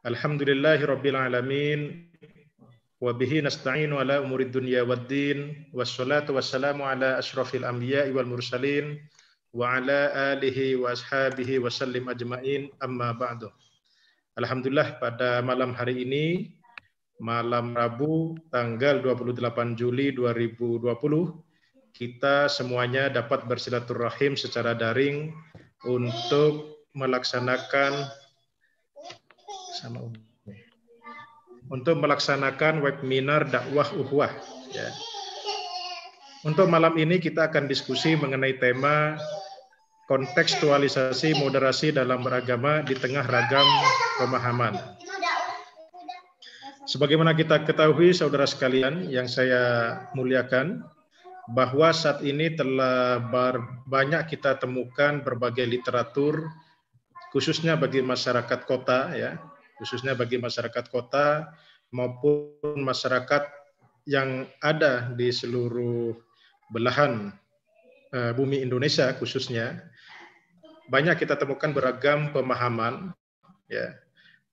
Alhamdulillahirabbil alamin wa bihi nasta'inu ala umurid dunya waddin wassalatu wassalamu ala asyrafil anbiya'i wal mursalin wa ala alihi wa ashabihi wa sallim ajmain amma ba'du. Alhamdulillah pada malam hari ini, malam Rabu tanggal 28 Juli 2020, kita semuanya dapat bersilaturahim secara daring untuk melaksanakan webinar dakwah ukhuwah. Ya. Untuk malam ini kita akan diskusi mengenai tema kontekstualisasi moderasi dalam beragama di tengah ragam pemahaman. Sebagaimana kita ketahui, saudara sekalian yang saya muliakan, bahwa saat ini telah banyak kita temukan berbagai literatur, khususnya bagi masyarakat kota, ya, khususnya bagi masyarakat kota maupun masyarakat yang ada di seluruh belahan bumi Indonesia khususnya, banyak kita temukan beragam pemahaman, ya.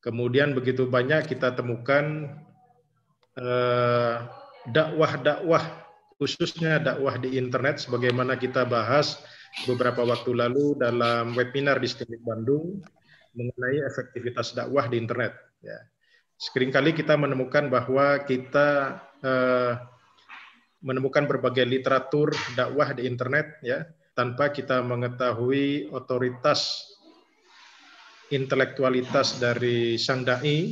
Kemudian begitu banyak kita temukan dakwah-dakwah, khususnya dakwah di internet, sebagaimana kita bahas beberapa waktu lalu dalam webinar di STIMIK Bandung mengenai efektivitas dakwah di internet. Ya. Seringkali kita menemukan bahwa kita menemukan berbagai literatur dakwah di internet, ya, tanpa kita mengetahui otoritas intelektualitas dari sang dai,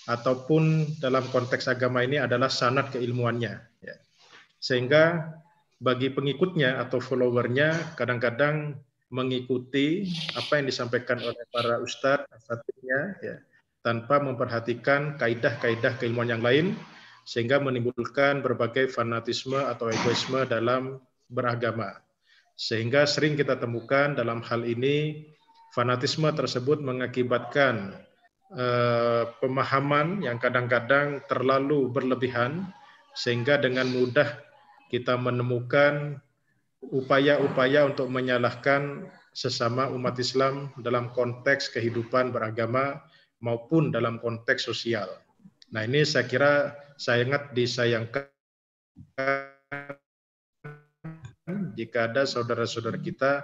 ataupun dalam konteks agama ini adalah sanad keilmuannya. Ya. Sehingga bagi pengikutnya atau followernya kadang-kadang mengikuti apa yang disampaikan oleh para ustadz, asatidnya, ya, tanpa memperhatikan kaidah-kaidah keilmuan yang lain, sehingga menimbulkan berbagai fanatisme atau egoisme dalam beragama. Sehingga sering kita temukan dalam hal ini, fanatisme tersebut mengakibatkan pemahaman yang kadang-kadang terlalu berlebihan, sehingga dengan mudah kita menemukan upaya-upaya untuk menyalahkan sesama umat Islam dalam konteks kehidupan beragama maupun dalam konteks sosial. Nah, ini saya kira sangat disayangkan jika ada saudara-saudara kita.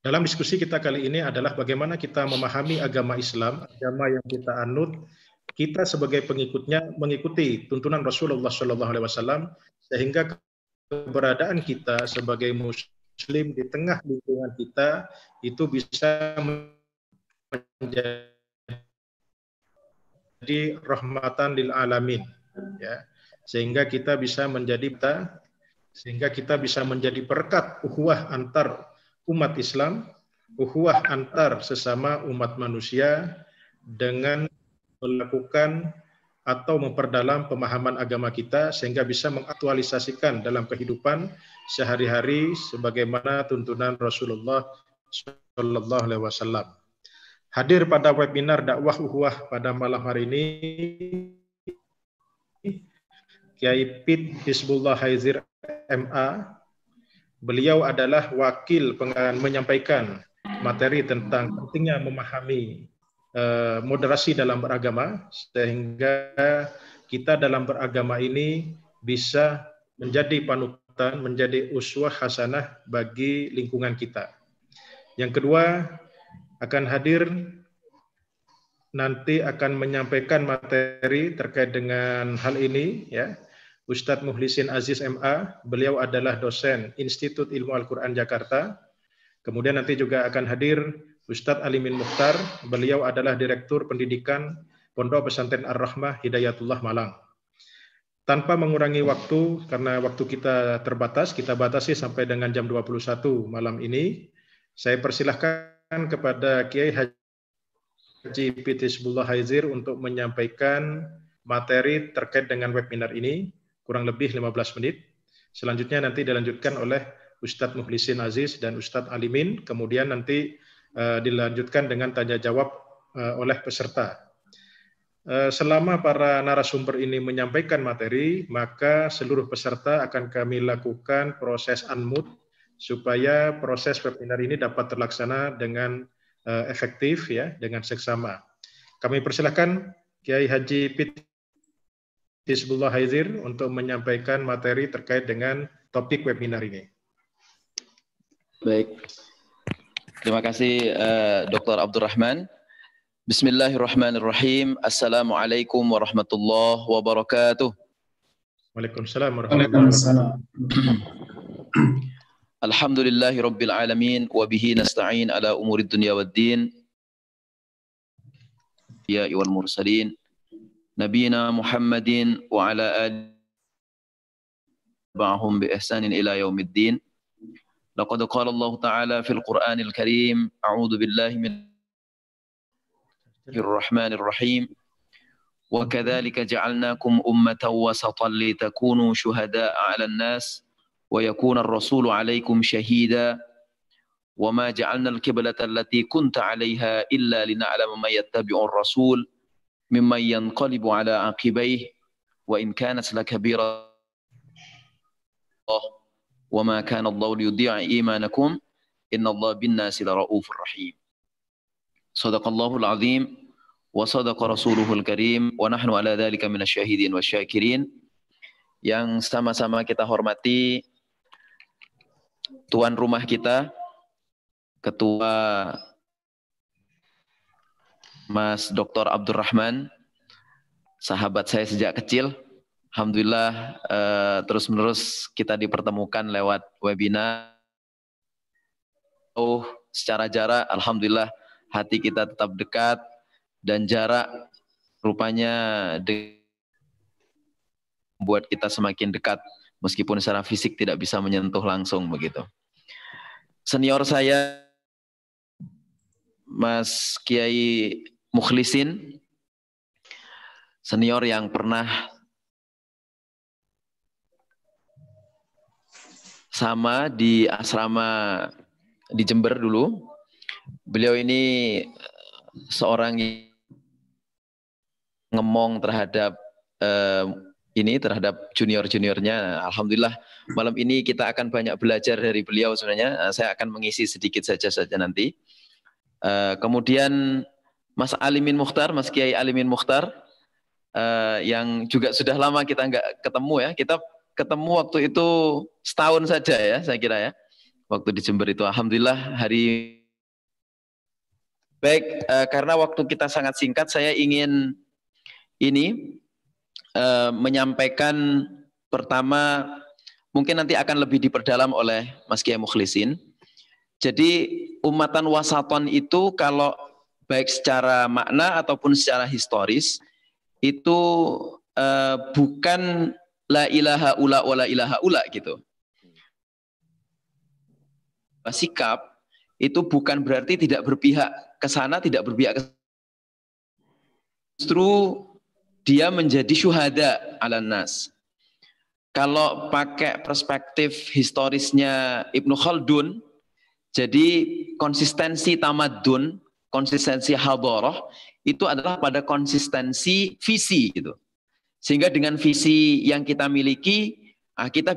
Dalam diskusi kita kali ini adalah bagaimana kita memahami agama Islam, agama yang kita anut, kita sebagai pengikutnya mengikuti tuntunan Rasulullah SAW, sehingga keberadaan kita sebagai muslim di tengah lingkungan kita itu bisa menjadi rahmatan lil alamin, ya, sehingga kita bisa menjadi berkat ukhuwah antar umat Islam, ukhuwah antar sesama umat manusia dengan melakukan atau memperdalam pemahaman agama kita, sehingga bisa mengaktualisasikan dalam kehidupan sehari-hari sebagaimana tuntunan Rasulullah SAW. Hadir pada webinar dakwah ukhuwah pada malam hari ini Kiai Pit Hizbullah Haizir MA. Beliau adalah wakil menyampaikan materi tentang pentingnya memahami moderasi dalam beragama, sehingga kita dalam beragama ini bisa menjadi panutan, menjadi uswah hasanah bagi lingkungan kita. Yang kedua, akan hadir nanti akan menyampaikan materi terkait dengan hal ini, ya, Ustadz Muhlisin Aziz MA. Beliau adalah dosen Institut Ilmu Al-Quran Jakarta. Kemudian nanti juga akan hadir Ustadz Alimin Mukhtar, beliau adalah Direktur Pendidikan Pondok Pesantren Ar-Rahmah Hidayatullah Malang. Tanpa mengurangi waktu, karena waktu kita terbatas, kita batasi sampai dengan jam 21 malam ini. Saya persilahkan kepada Kiai Haji Pit Hizbullah Haizir untuk menyampaikan materi terkait dengan webinar ini, kurang lebih 15 menit. Selanjutnya nanti dilanjutkan oleh Ustadz Muhlisin Aziz dan Ustadz Alimin, kemudian nanti dilanjutkan dengan tanya jawab oleh peserta. Selama para narasumber ini menyampaikan materi, maka seluruh peserta akan kami lakukan proses unmute supaya proses webinar ini dapat terlaksana dengan efektif ya dengan seksama. Kami persilahkan Kiai Haji Piti Hizbullah Haizir untuk menyampaikan materi terkait dengan topik webinar ini. Baik. Terima kasih Dr. Abdurrahman. Bismillahirrahmanirrahim. Assalamualaikum warahmatullahi wabarakatuh. Waalaikumsalam warahmatullahi wabarakatuh. Alhamdulillahi rabbil alamin wa bihi nasta'in ala umurid dunya waddin. Ya wal mursalin nabiyina Muhammadin wa ala alihi ba'hum bi ihsanin ila yaumiddin. Laqad qala Allah Ta'ala fil Qur'anil Karim, a'udzu billahi minir rahmanir rahim. Wa kadzalika ja'alnakum ummatan wasatan litakunu syuhada'a 'alan nas wa yakuna ar-rasulu 'alaikum syahida. Wa ma ja'alna al-qiblata allati kunta 'alaiha illa lina'lama man yattabi'ur rasul mimman yanqalibu 'ala 'aqibaihi wa in kanat lakabira wa ma kana Allahu liyudhi'a imanakum innallaha bin-nasi laraufur rahim. Shadaqallahul azim wa sadaqa rasuluhul karim wa nahnu ala dzalika minasyahidin wasyakirin. Yang sama-sama kita hormati tuan rumah kita, Ketua Mas Dr. Abdurrahman, sahabat saya sejak kecil. Alhamdulillah terus-menerus kita dipertemukan lewat webinar. Secara jarak, alhamdulillah hati kita tetap dekat dan jarak rupanya membuat kita semakin dekat meskipun secara fisik tidak bisa menyentuh langsung begitu. Senior saya Mas Kiai Mukhlisin, senior yang pernah sama di asrama di Jember dulu. Beliau ini seorang yang ngemong terhadap terhadap junior-juniornya. Alhamdulillah malam ini kita akan banyak belajar dari beliau sebenarnya. Saya akan mengisi sedikit saja nanti. Kemudian Mas Alimin Mukhtar, Mas Kiai Alimin Mukhtar, yang juga sudah lama kita nggak ketemu ya. Kita ketemu waktu itu setahun saja ya, saya kira ya. Waktu di Jember itu, alhamdulillah hari baik. Karena waktu kita sangat singkat, saya ingin menyampaikan pertama, mungkin nanti akan lebih diperdalam oleh Mas Kiai Mukhlisin. Jadi umatan wasaton itu kalau baik secara makna ataupun secara historis itu bukan la ilaha ula wa la ilaha ula gitu. Sikap itu bukan berarti tidak berpihak ke sana, tidak berpihak ke sana. Justru dia menjadi syuhada 'alan nas. Kalau pakai perspektif historisnya Ibnu Khaldun, jadi konsistensi tamadun, konsistensi hadharah itu adalah pada konsistensi visi gitu. Sehingga dengan visi yang kita miliki, kita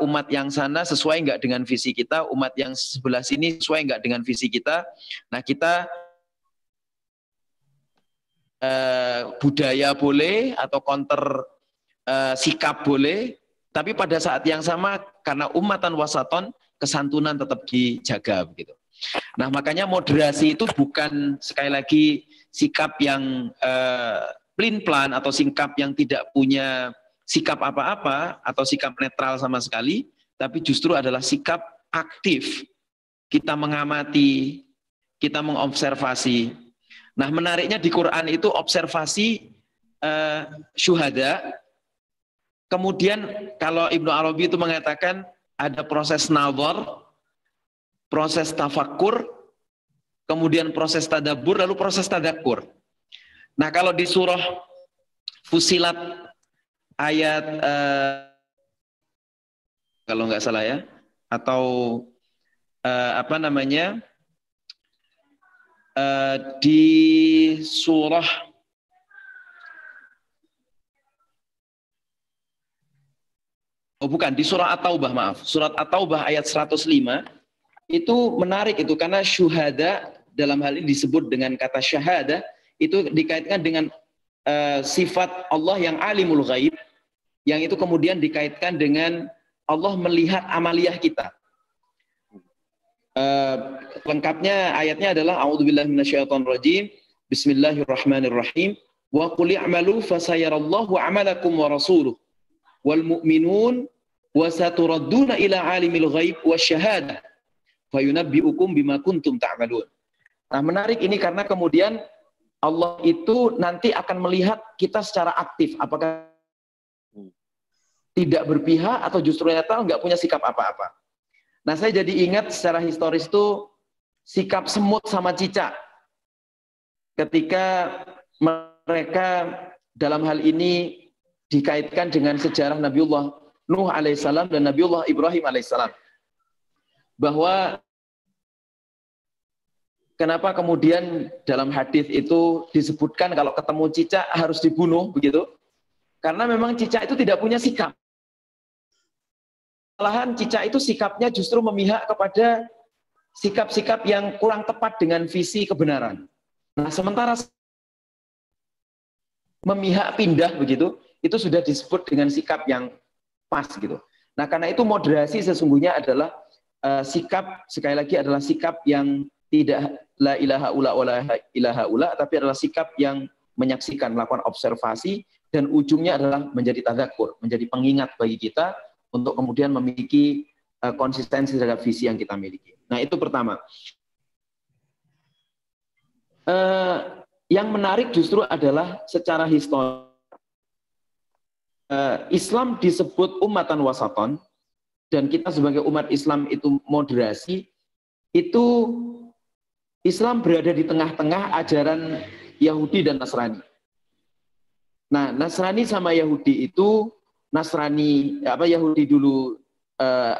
umat yang sana sesuai enggak dengan visi kita, umat yang sebelah sini sesuai enggak dengan visi kita. Nah, kita budaya boleh atau counter sikap boleh, tapi pada saat yang sama karena umatan wasaton, kesantunan tetap dijaga begitu. Nah, makanya moderasi itu bukan sekali lagi sikap yang plin-plan atau sikap yang tidak punya sikap apa-apa atau sikap netral sama sekali, tapi justru adalah sikap aktif. Kita mengamati, kita mengobservasi. Nah, menariknya di Quran itu observasi syuhada. Kemudian kalau Ibnu Arabi itu mengatakan ada proses nazar, proses tafakkur, kemudian proses tadabbur, lalu proses tadakkur. Nah, kalau di surah Fusilat ayat kalau nggak salah ya, atau di surah di surah At-Taubah, maaf. Surat At-Taubah ayat 105 itu menarik itu karena syuhada dalam hal ini disebut dengan kata syahada itu dikaitkan dengan sifat Allah yang alimul ghaib, yang itu kemudian dikaitkan dengan Allah melihat amaliyah kita. Lengkapnya ayatnya adalah a'udzubillahi minasyaitonirrajim, bismillahirrahmanirrahim, wa qul i'malu fasayarallahu 'amalakum wa rasuluhu wal mu'minun wa saturadduna ila 'alimil ghaib wasyahadah fayunabbi'ukum bima kuntum ta'malun. Nah, menarik ini karena kemudian Allah itu nanti akan melihat kita secara aktif, apakah tidak berpihak atau justru nyata nggak punya sikap apa-apa. Nah, saya jadi ingat secara historis itu sikap semut sama cicak ketika mereka dalam hal ini dikaitkan dengan sejarah Nabiullah Nuh alaihissalam dan Nabiullah Ibrahim alaihissalam. Bahwa kenapa kemudian dalam hadis itu disebutkan kalau ketemu cicak harus dibunuh begitu? Karena memang cicak itu tidak punya sikap. Malahan cicak itu sikapnya justru memihak kepada sikap-sikap yang kurang tepat dengan visi kebenaran. Nah, sementara memihak pindah begitu, itu sudah disebut dengan sikap yang pas gitu. Nah, karena itu moderasi sesungguhnya adalah sikap, sekali lagi adalah sikap yang tidak la ilaha ula wa la ilaha ula, tapi adalah sikap yang menyaksikan, melakukan observasi, dan ujungnya adalah menjadi tadzakur, menjadi pengingat bagi kita untuk kemudian memiliki konsistensi terhadap visi yang kita miliki. Nah, itu pertama. Yang menarik justru adalah secara historis. Islam disebut ummatan wasaton, dan kita sebagai umat Islam itu moderasi, itu Islam berada di tengah-tengah ajaran Yahudi dan Nasrani. Nah, Nasrani sama Yahudi itu, Yahudi dulu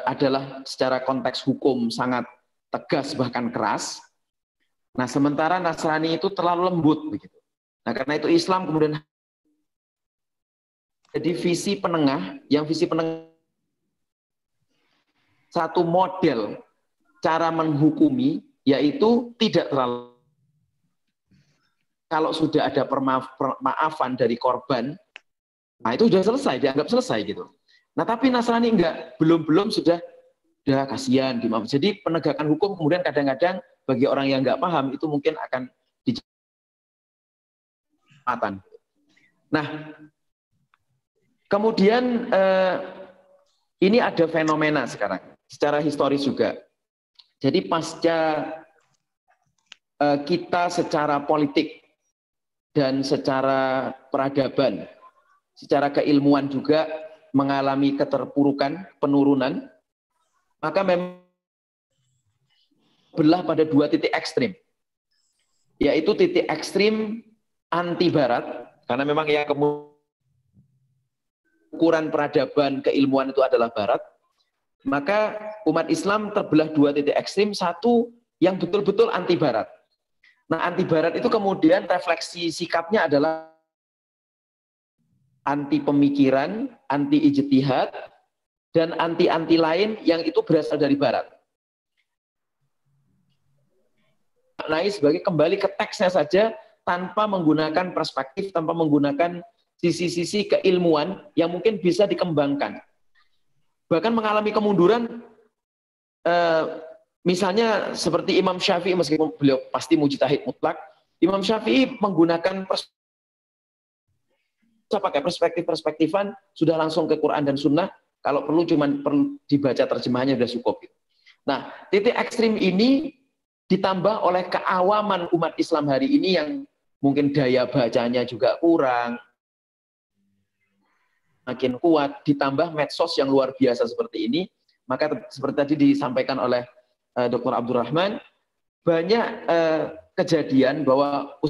adalah secara konteks hukum sangat tegas bahkan keras. Nah, sementara Nasrani itu terlalu lembut begitu. Nah, karena itu Islam kemudian jadi visi penengah, yang visi penengah satu model cara menghukumi, yaitu tidak terlalu, kalau sudah ada permaafan dari korban, nah itu sudah selesai, dianggap selesai gitu. Nah, tapi Nasrani enggak, belum sudah kasihan dimaaf. Jadi penegakan hukum kemudian kadang-kadang bagi orang yang enggak paham itu mungkin akan dijadikan. Nah, kemudian ini ada fenomena sekarang secara historis juga. Jadi pasca kita secara politik dan secara peradaban, secara keilmuan juga mengalami keterpurukan, penurunan, maka memang belah pada dua titik ekstrim, yaitu titik ekstrim anti Barat, karena memang yang kemudian ukuran peradaban keilmuan itu adalah Barat, maka umat Islam terbelah dua titik ekstrim, satu yang betul-betul anti Barat. Nah, anti Barat itu kemudian refleksi sikapnya adalah anti pemikiran, anti ijtihad, dan anti-anti lain yang itu berasal dari Barat. Nah, sebagai kembali ke teksnya saja, tanpa menggunakan perspektif, tanpa menggunakan sisi-sisi keilmuan yang mungkin bisa dikembangkan. Bahkan mengalami kemunduran, misalnya seperti Imam Syafi'i, meskipun beliau pasti mujtahid mutlak, Imam Syafi'i menggunakan perspektif-perspektifan, sudah langsung ke Quran dan Sunnah, kalau perlu perlu dibaca terjemahannya sudah cukup. Nah, titik ekstrim ini ditambah oleh keawaman umat Islam hari ini yang mungkin daya bacanya juga kurang, makin kuat, ditambah medsos yang luar biasa seperti ini, maka seperti tadi disampaikan oleh Dr. Abdurrahman, banyak kejadian bahwa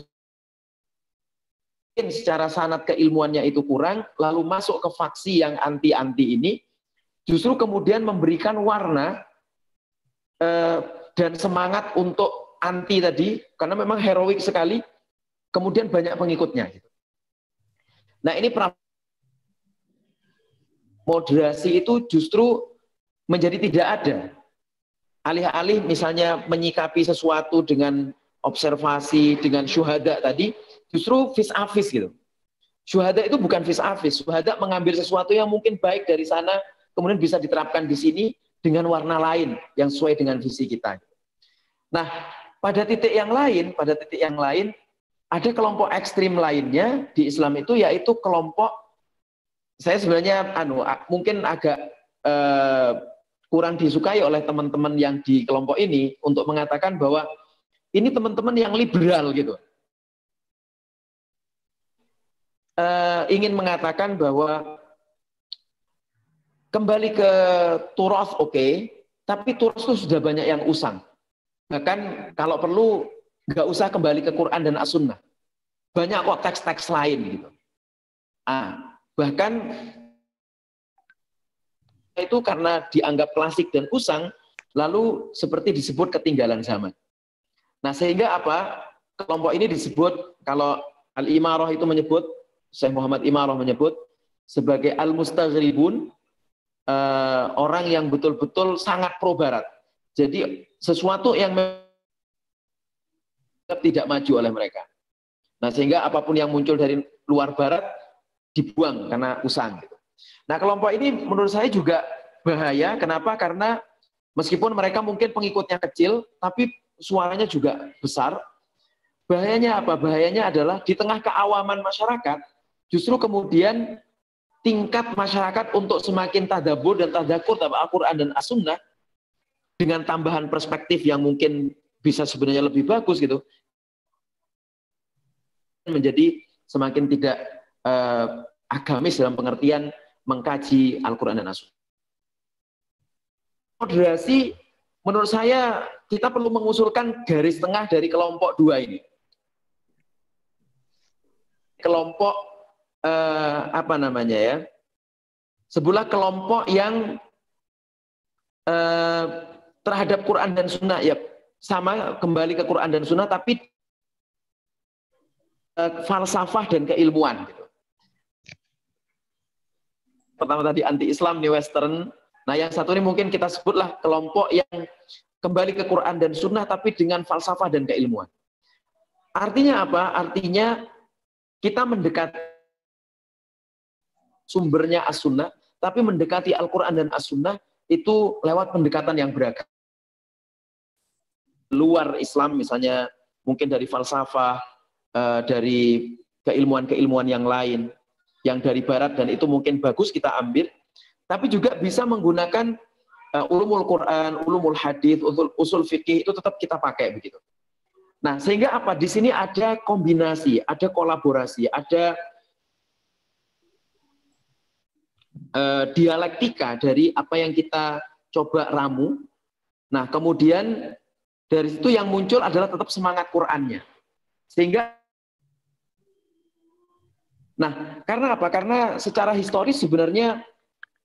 secara sanad keilmuannya itu kurang, lalu masuk ke faksi yang anti-anti ini, justru kemudian memberikan warna dan semangat untuk anti tadi, karena memang heroik sekali, kemudian banyak pengikutnya. Nah, ini moderasi itu justru menjadi tidak ada. alih-alih misalnya menyikapi sesuatu dengan observasi, dengan syuhada tadi, justru vis-a-vis gitu. Syuhada itu bukan vis-a-vis. Syuhada mengambil sesuatu yang mungkin baik dari sana, kemudian bisa diterapkan di sini dengan warna lain yang sesuai dengan visi kita. Nah, pada titik yang lain, ada kelompok ekstrim lainnya di Islam itu, yaitu kelompok, saya sebenarnya mungkin agak kurang disukai oleh teman-teman yang di kelompok ini untuk mengatakan bahwa ini teman-teman yang liberal gitu. Ingin mengatakan bahwa kembali ke turas oke, tapi turas itu sudah banyak yang usang. Bahkan kalau perlu nggak usah kembali ke Quran dan As-Sunnah. Banyak kok teks-teks lain gitu. Bahkan itu karena dianggap klasik dan usang, lalu seperti disebut ketinggalan zaman. Nah, sehingga apa? Kelompok ini disebut, kalau Al-Imarah itu menyebut, Syekh Muhammad Imarah menyebut sebagai al-mustaghribun, orang yang betul-betul sangat pro barat. Jadi sesuatu yang tidak maju oleh mereka. Nah, sehingga apapun yang muncul dari luar barat dibuang karena usang gitu. Nah, kelompok ini menurut saya juga bahaya. Kenapa? Karena meskipun mereka mungkin pengikutnya kecil, tapi suaranya juga besar. Bahayanya apa? Bahayanya adalah di tengah keawaman masyarakat, justru kemudian tingkat masyarakat untuk semakin tadabbur dan tadzakur terhadap Al-Quran dan As-Sunnah dengan tambahan perspektif yang mungkin bisa sebenarnya lebih bagus gitu, menjadi semakin tidak agamis dalam pengertian mengkaji Al-Quran dan As-Sunnah. Moderasi, menurut saya kita perlu mengusulkan garis tengah dari kelompok dua ini. Kelompok apa namanya ya? Sebuah kelompok yang terhadap Quran dan Sunnah ya sama, kembali ke Quran dan Sunnah, tapi falsafah dan keilmuan gitu. Pertama tadi anti-Islam, Western. Nah, yang satu ini mungkin kita sebutlah kelompok yang kembali ke Quran dan Sunnah tapi dengan falsafah dan keilmuan. Artinya apa? Artinya kita mendekati sumbernya As-Sunnah, tapi mendekati Al-Quran dan As-Sunnah itu lewat pendekatan yang beragam. Luar Islam misalnya mungkin dari falsafah, dari keilmuan-keilmuan yang lain, yang dari barat, dan itu mungkin bagus kita ambil, tapi juga bisa menggunakan ulumul Quran, ulumul hadis, usul fikih, itu tetap kita pakai begitu. Nah, sehingga apa? Di sini ada kombinasi, ada kolaborasi, ada dialektika dari apa yang kita coba ramu. Nah, kemudian dari situ yang muncul adalah tetap semangat Qur'annya. Sehingga, nah, karena apa? Karena secara historis sebenarnya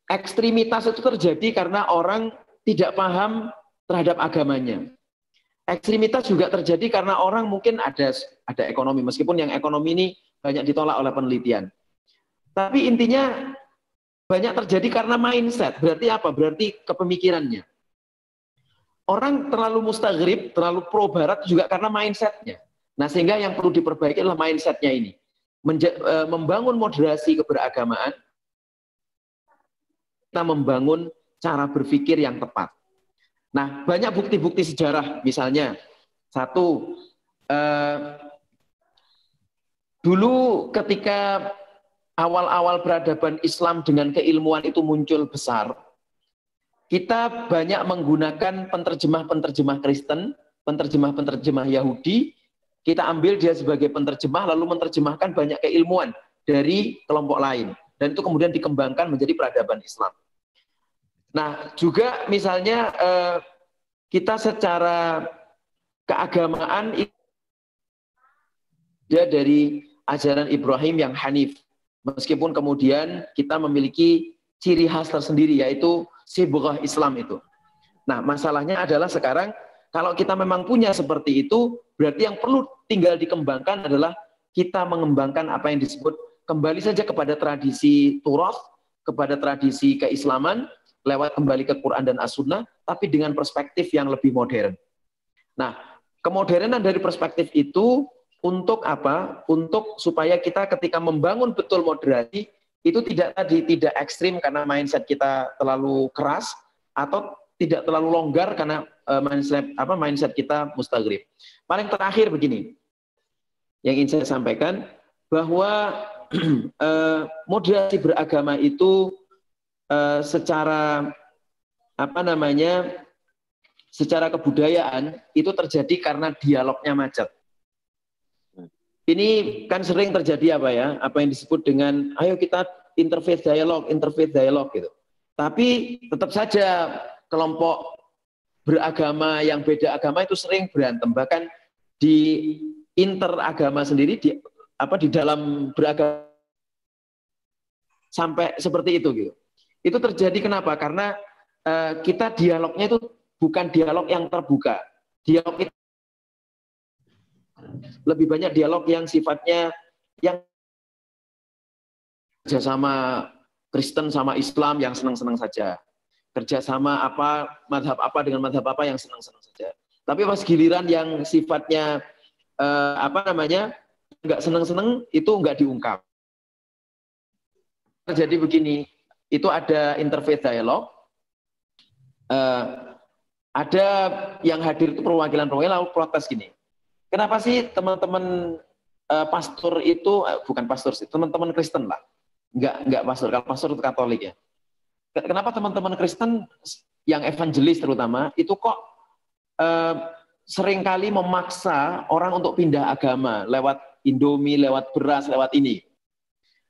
ekstremitas itu terjadi karena orang tidak paham terhadap agamanya. Ekstremitas juga terjadi karena orang mungkin ada ekonomi, meskipun yang ekonomi ini banyak ditolak oleh penelitian. Tapi intinya banyak terjadi karena mindset. Berarti apa? Berarti kepemikirannya. Orang terlalu mustaghrib, terlalu pro barat juga karena mindsetnya. Nah, sehingga yang perlu diperbaiki adalah mindsetnya ini. Membangun moderasi keberagamaan, kita membangun cara berpikir yang tepat. Nah, banyak bukti-bukti sejarah, misalnya satu, dulu ketika awal-awal peradaban Islam dengan keilmuan itu muncul besar, kita banyak menggunakan penterjemah-penterjemah Kristen, penterjemah-penterjemah Yahudi, kita ambil dia sebagai penterjemah, lalu menerjemahkan banyak keilmuan dari kelompok lain. Dan itu kemudian dikembangkan menjadi peradaban Islam. Nah, juga misalnya kita secara keagamaan dia dari ajaran Ibrahim yang Hanif. Meskipun kemudian kita memiliki ciri khas tersendiri, yaitu sibrah Islam itu. Nah, masalahnya adalah sekarang kalau kita memang punya seperti itu, berarti yang perlu tinggal dikembangkan adalah kita mengembangkan apa yang disebut kembali saja kepada tradisi Turath, kepada tradisi keislaman, lewat kembali ke Quran dan As-Sunnah, tapi dengan perspektif yang lebih modern. Nah, kemodernan dari perspektif itu untuk apa? Untuk supaya kita ketika membangun betul moderasi itu tidak ekstrim karena mindset kita terlalu keras atau tidak terlalu longgar karena mindset kita mustaghrib. Paling terakhir begini, yang ingin saya sampaikan bahwa moderasi beragama itu secara secara kebudayaan itu terjadi karena dialognya macet. Ini kan sering terjadi apa yang disebut dengan ayo kita interfaith dialog gitu. Tapi tetap saja kelompok beragama yang beda agama itu sering berantem, bahkan di interagama sendiri di dalam beragama sampai seperti itu gitu. Itu terjadi kenapa? Karena kita dialognya itu bukan dialog yang terbuka. Dialog itu lebih banyak dialog yang sifatnya yang kerjasama Kristen sama Islam yang senang-senang saja. Kerjasama madhab apa dengan madhab apa yang senang-senang saja. Tapi pas giliran yang sifatnya nggak senang-senang itu nggak diungkap. Jadi begini, itu ada interfaith dialog, ada yang hadir itu perwakilan-perwakilan lalu protes gini. Kenapa sih teman-teman pastor itu bukan pastor sih, teman-teman Kristen lah, nggak pastor, kalau pastor itu Katolik ya. Kenapa teman-teman Kristen yang evangelis terutama itu kok seringkali memaksa orang untuk pindah agama lewat Indomie, lewat beras, lewat ini.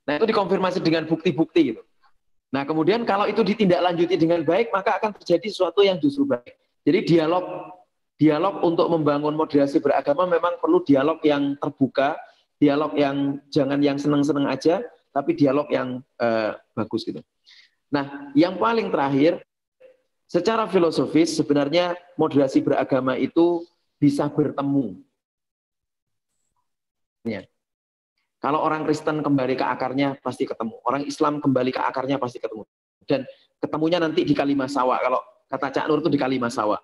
Nah itu dikonfirmasi dengan bukti-bukti gitu. Nah kemudian kalau itu ditindaklanjuti dengan baik maka akan terjadi sesuatu yang justru baik. Jadi dialog untuk membangun moderasi beragama memang perlu dialog yang terbuka, dialog yang jangan yang seneng-seneng aja, tapi dialog yang bagus gitu. Nah, yang paling terakhir, secara filosofis sebenarnya moderasi beragama itu bisa bertemu. Ya. Kalau orang Kristen kembali ke akarnya pasti ketemu, orang Islam kembali ke akarnya pasti ketemu. Dan ketemunya nanti di Kalimasawa. Kalau kata Cak Nur itu di Kalimasawa.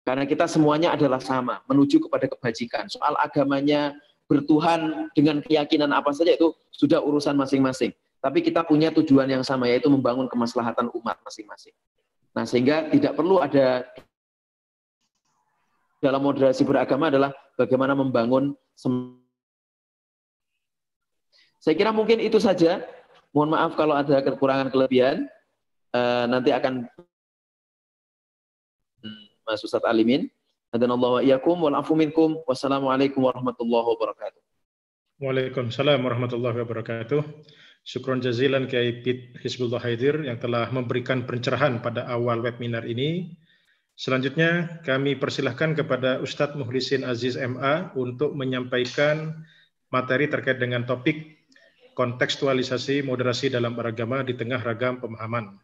Karena kita semuanya adalah sama, menuju kepada kebajikan. Soal agamanya bertuhan dengan keyakinan apa saja itu sudah urusan masing-masing. Tapi kita punya tujuan yang sama, yaitu membangun kemaslahatan umat masing-masing. Nah, sehingga tidak perlu ada dalam moderasi beragama adalah bagaimana membangun. Saya kira mungkin itu saja. Mohon maaf kalau ada kekurangan kelebihan. Nanti akan Mas Ustadz Alimin. Hadanallahu wa iyyakum wal afu minkum. Wassalamualaikum warahmatullahi wabarakatuh. Waalaikumsalam warahmatullahi wabarakatuh. Syukron jazilan Kiai Pit Hizbullah Haidir yang telah memberikan pencerahan pada awal webinar ini. Selanjutnya kami persilahkan kepada Ustadz Muhlisin Aziz MA untuk menyampaikan materi terkait dengan topik kontekstualisasi moderasi dalam beragama di tengah ragam pemahaman.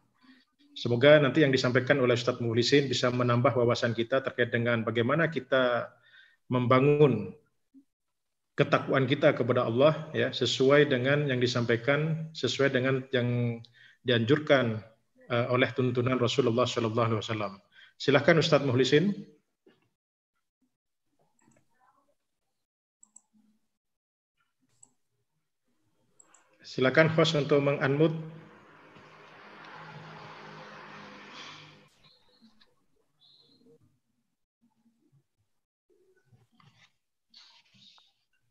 Semoga nanti yang disampaikan oleh Ustadz Muhlisin bisa menambah wawasan kita terkait dengan bagaimana kita membangun ketakwaan kita kepada Allah ya, sesuai dengan yang disampaikan, sesuai dengan yang dianjurkan oleh tuntunan Rasulullah SAW. Silakan Ustadz Muhlisin. Silakan host untuk meng-unmute.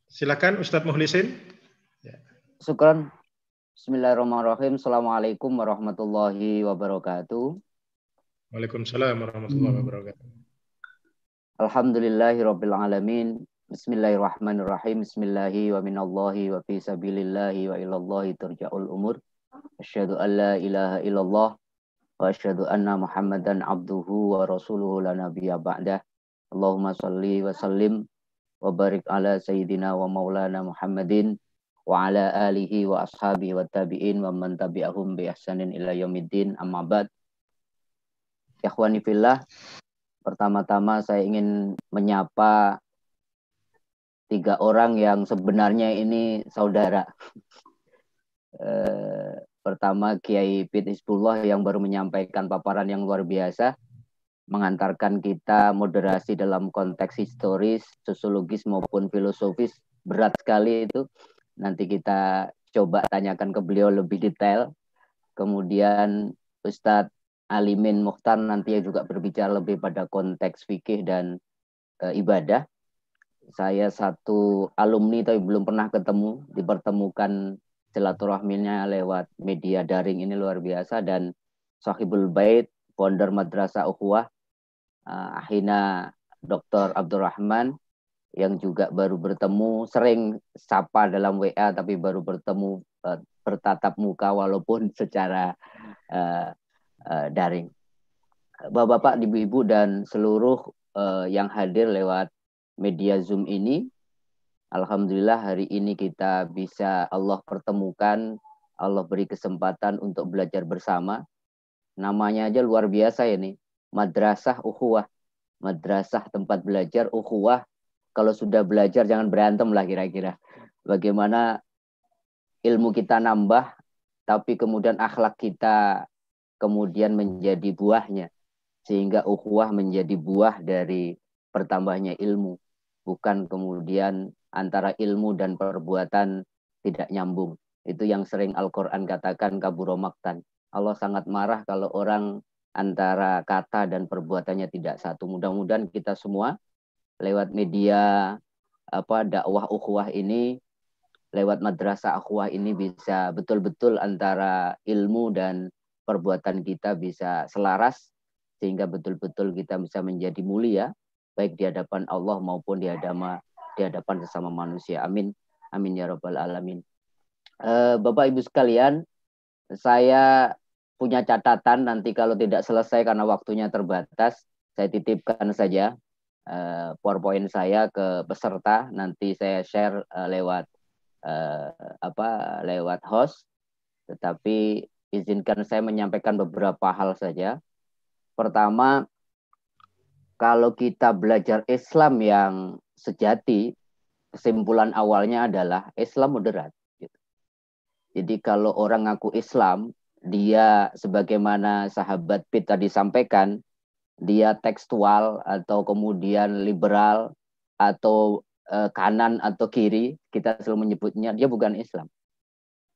Silakan Ustadz Muhlisin. Syukran. Bismillahirrahmanirrahim. Assalamualaikum warahmatullahi wabarakatuh. Waalaikumsalam warahmatullahi wabarakatuh. Alhamdulillahirabbil alamin. Bismillahirrahmanirrahim. Bismillahi wa minallahi wa fi sabilillahi wa ilallahi turja'ul umur. Asyhadu an la ilaha illallah wa asyhadu anna Muhammadan abduhu wa rasuluhu la nabiyya ba'dah. Allahumma shalli wa sallim wa barik ala sayyidina wa maulana Muhammadin wa ala alihi wa ashabihi wa tabi'in wa man tabi'ahum bi ihsanin ila yaumiddin, amma ba'd. Ikhwani fillah, pertama-tama saya ingin menyapa 3 orang yang sebenarnya ini saudara. Pertama Kiai Pit Hizbullah yang baru menyampaikan paparan yang luar biasa. mengantarkan kita moderasi dalam konteks historis, sosiologis maupun filosofis. Berat sekali itu. Nanti kita coba tanyakan ke beliau lebih detail. Kemudian Ustadz Alimin Mukhtar nanti juga berbicara lebih pada konteks fikih dan ibadah. Saya satu alumni tapi belum pernah ketemu, dipertemukan silaturahminya lewat media daring, ini luar biasa. Dan Sahibul Bait, founder Madrasah Ukhuwah, Ahina Dr. Abdurrahman, yang juga baru bertemu, sering sapa dalam WA tapi baru bertemu bertatap muka walaupun secara daring. Bapak-bapak, ibu-ibu dan seluruh yang hadir lewat media Zoom ini, alhamdulillah hari ini kita bisa Allah pertemukan, Allah beri kesempatan untuk belajar bersama. Namanya aja luar biasa ini, Madrasah Ukhuwah, madrasah tempat belajar, ukhuwah. Kalau sudah belajar jangan berantem lah kira-kira. Bagaimana ilmu kita nambah, tapi kemudian akhlak kita kemudian menjadi buahnya. Sehingga ukhuwah menjadi buah dari bertambahnya ilmu. Bukan kemudian antara ilmu dan perbuatan tidak nyambung. Itu yang sering Al-Quran katakan kabura maktan. Allah sangat marah kalau orang antara kata dan perbuatannya tidak satu. Mudah-mudahan kita semua lewat media dakwah ukhuwah ini, lewat madrasah ukhuwah ini bisa betul-betul antara ilmu dan perbuatan kita bisa selaras, sehingga betul-betul kita bisa menjadi mulia baik di hadapan Allah maupun di hadapan sesama manusia. Amin. Amin ya rabbal alamin. Bapak Ibu sekalian, saya punya catatan, nanti kalau tidak selesai karena waktunya terbatas, saya titipkan saja PowerPoint saya ke peserta, nanti saya share lewat lewat host. Tetapi izinkan saya menyampaikan beberapa hal saja. Pertama, kalau kita belajar Islam yang sejati, kesimpulan awalnya adalah Islam moderat. Jadi kalau orang ngaku Islam, dia sebagaimana sahabat Pitt tadi sampaikan, dia tekstual atau kemudian liberal atau kanan atau kiri, kita selalu menyebutnya, dia bukan Islam.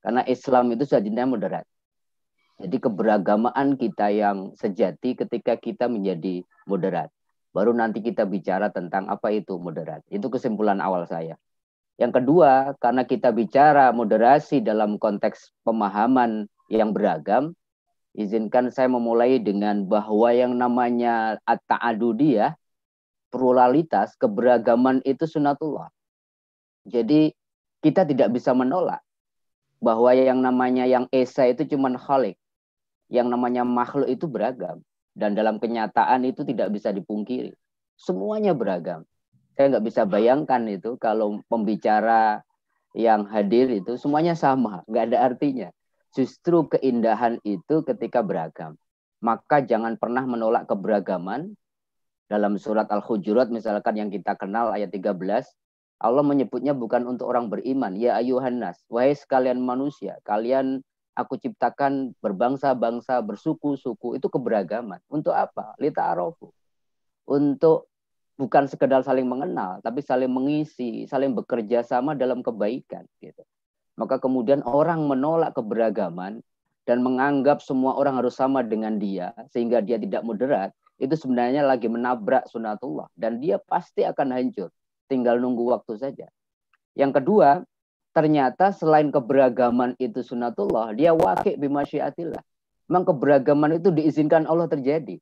Karena Islam itu sejatinya moderat. Jadi keberagamaan kita yang sejati ketika kita menjadi moderat. Baru nanti kita bicara tentang apa itu moderat. Itu kesimpulan awal saya. Yang kedua, karena kita bicara moderasi dalam konteks pemahaman yang beragam, izinkan saya memulai dengan bahwa yang namanya at-ta'adudiyah, pluralitas, keberagaman itu sunatullah. Jadi kita tidak bisa menolak bahwa yang namanya yang esa itu cuma khalik. Yang namanya makhluk itu beragam. Dan dalam kenyataan itu tidak bisa dipungkiri. Semuanya beragam. Saya nggak bisa bayangkan itu kalau pembicara yang hadir itu semuanya sama. Nggak ada artinya. Justru keindahan itu ketika beragam. Maka jangan pernah menolak keberagaman. Dalam surat Al-Hujurat misalkan yang kita kenal ayat 13. Allah menyebutnya bukan untuk orang beriman. Ya ayuhan nas. Wahai sekalian manusia. Kalian aku ciptakan berbangsa-bangsa, bersuku-suku, itu keberagaman. Untuk apa? Lita'arofu. Untuk bukan sekedar saling mengenal, tapi saling mengisi, saling bekerja sama dalam kebaikan. Gitu. Maka kemudian orang menolak keberagaman dan menganggap semua orang harus sama dengan dia, sehingga dia tidak moderat, itu sebenarnya lagi menabrak sunatullah. Dan dia pasti akan hancur. Tinggal nunggu waktu saja. Yang kedua, ternyata selain keberagaman itu sunatullah, dia waqi' bimasyiatillah. Memang keberagaman itu diizinkan Allah terjadi.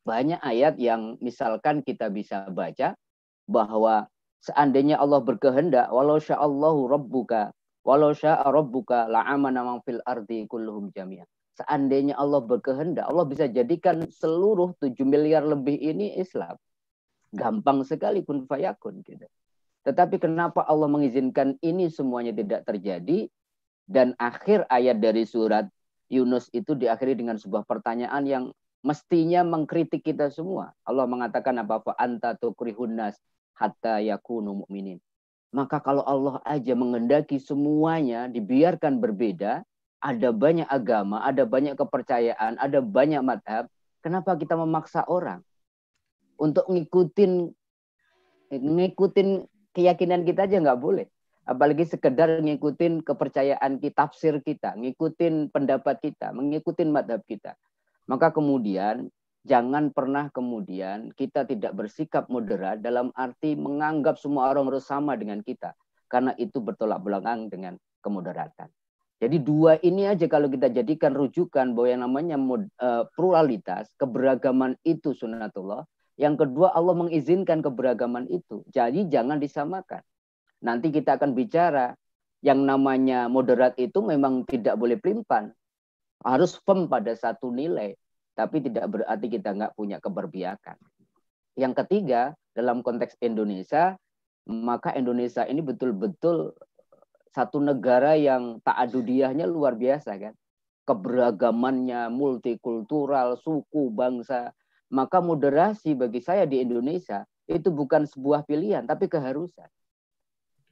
Banyak ayat yang misalkan kita bisa baca bahwa seandainya Allah berkehendak, walau sya'allahu rabbuka, walau sya'a rabbuka la'amana man fil ardi kulluhum jami'an. Seandainya Allah berkehendak, Allah bisa jadikan seluruh 7 miliar lebih ini Islam. Gampang sekali kun fayakun gitu. Tetapi kenapa Allah mengizinkan ini semuanya tidak terjadi? Dan akhir ayat dari surat Yunus itu diakhiri dengan sebuah pertanyaan yang mestinya mengkritik kita semua. Allah mengatakan apa? Fa anta tukrihun nas hatta yakunu mu'minin. Maka kalau Allah aja mengendaki semuanya dibiarkan berbeda, ada banyak agama, ada banyak kepercayaan, ada banyak madhab, Kenapa kita memaksa orang untuk ngikutin keyakinan kita aja nggak boleh. Apalagi sekedar ngikutin kepercayaan kita, tafsir kita, ngikutin pendapat kita, mengikutin madhab kita. Maka kemudian jangan pernah kemudian kita tidak bersikap moderat dalam arti menganggap semua orang harus sama dengan kita. Karena itu bertolak belakang dengan kemoderatan. Jadi dua ini aja kalau kita jadikan rujukan bahwa yang namanya pluralitas, keberagaman itu sunnatullah. Yang kedua, Allah mengizinkan keberagaman itu. Jadi jangan disamakan. Nanti kita akan bicara yang namanya moderat itu memang tidak boleh pelimpan. Harus firm pada satu nilai. Tapi tidak berarti kita nggak punya keberpihakan. Yang ketiga, dalam konteks Indonesia, maka Indonesia ini betul-betul satu negara yang ta'adudiyahnya luar biasa kan. Keberagamannya multikultural, suku, bangsa. Maka moderasi bagi saya di Indonesia itu bukan sebuah pilihan, tapi keharusan.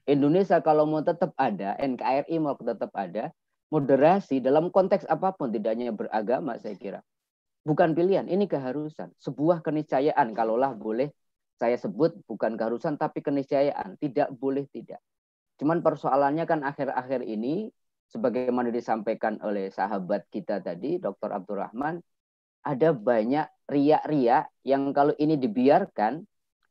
Indonesia kalau mau tetap ada, NKRI mau tetap ada, moderasi dalam konteks apapun, tidak hanya beragama saya kira. Bukan pilihan, ini keharusan. Sebuah keniscayaan, kalaulah boleh saya sebut bukan keharusan, tapi keniscayaan. Tidak boleh tidak. Cuman persoalannya kan akhir-akhir ini, sebagaimana disampaikan oleh sahabat kita tadi, Dr. Abdurrahman, ada banyak riak-riak yang kalau ini dibiarkan,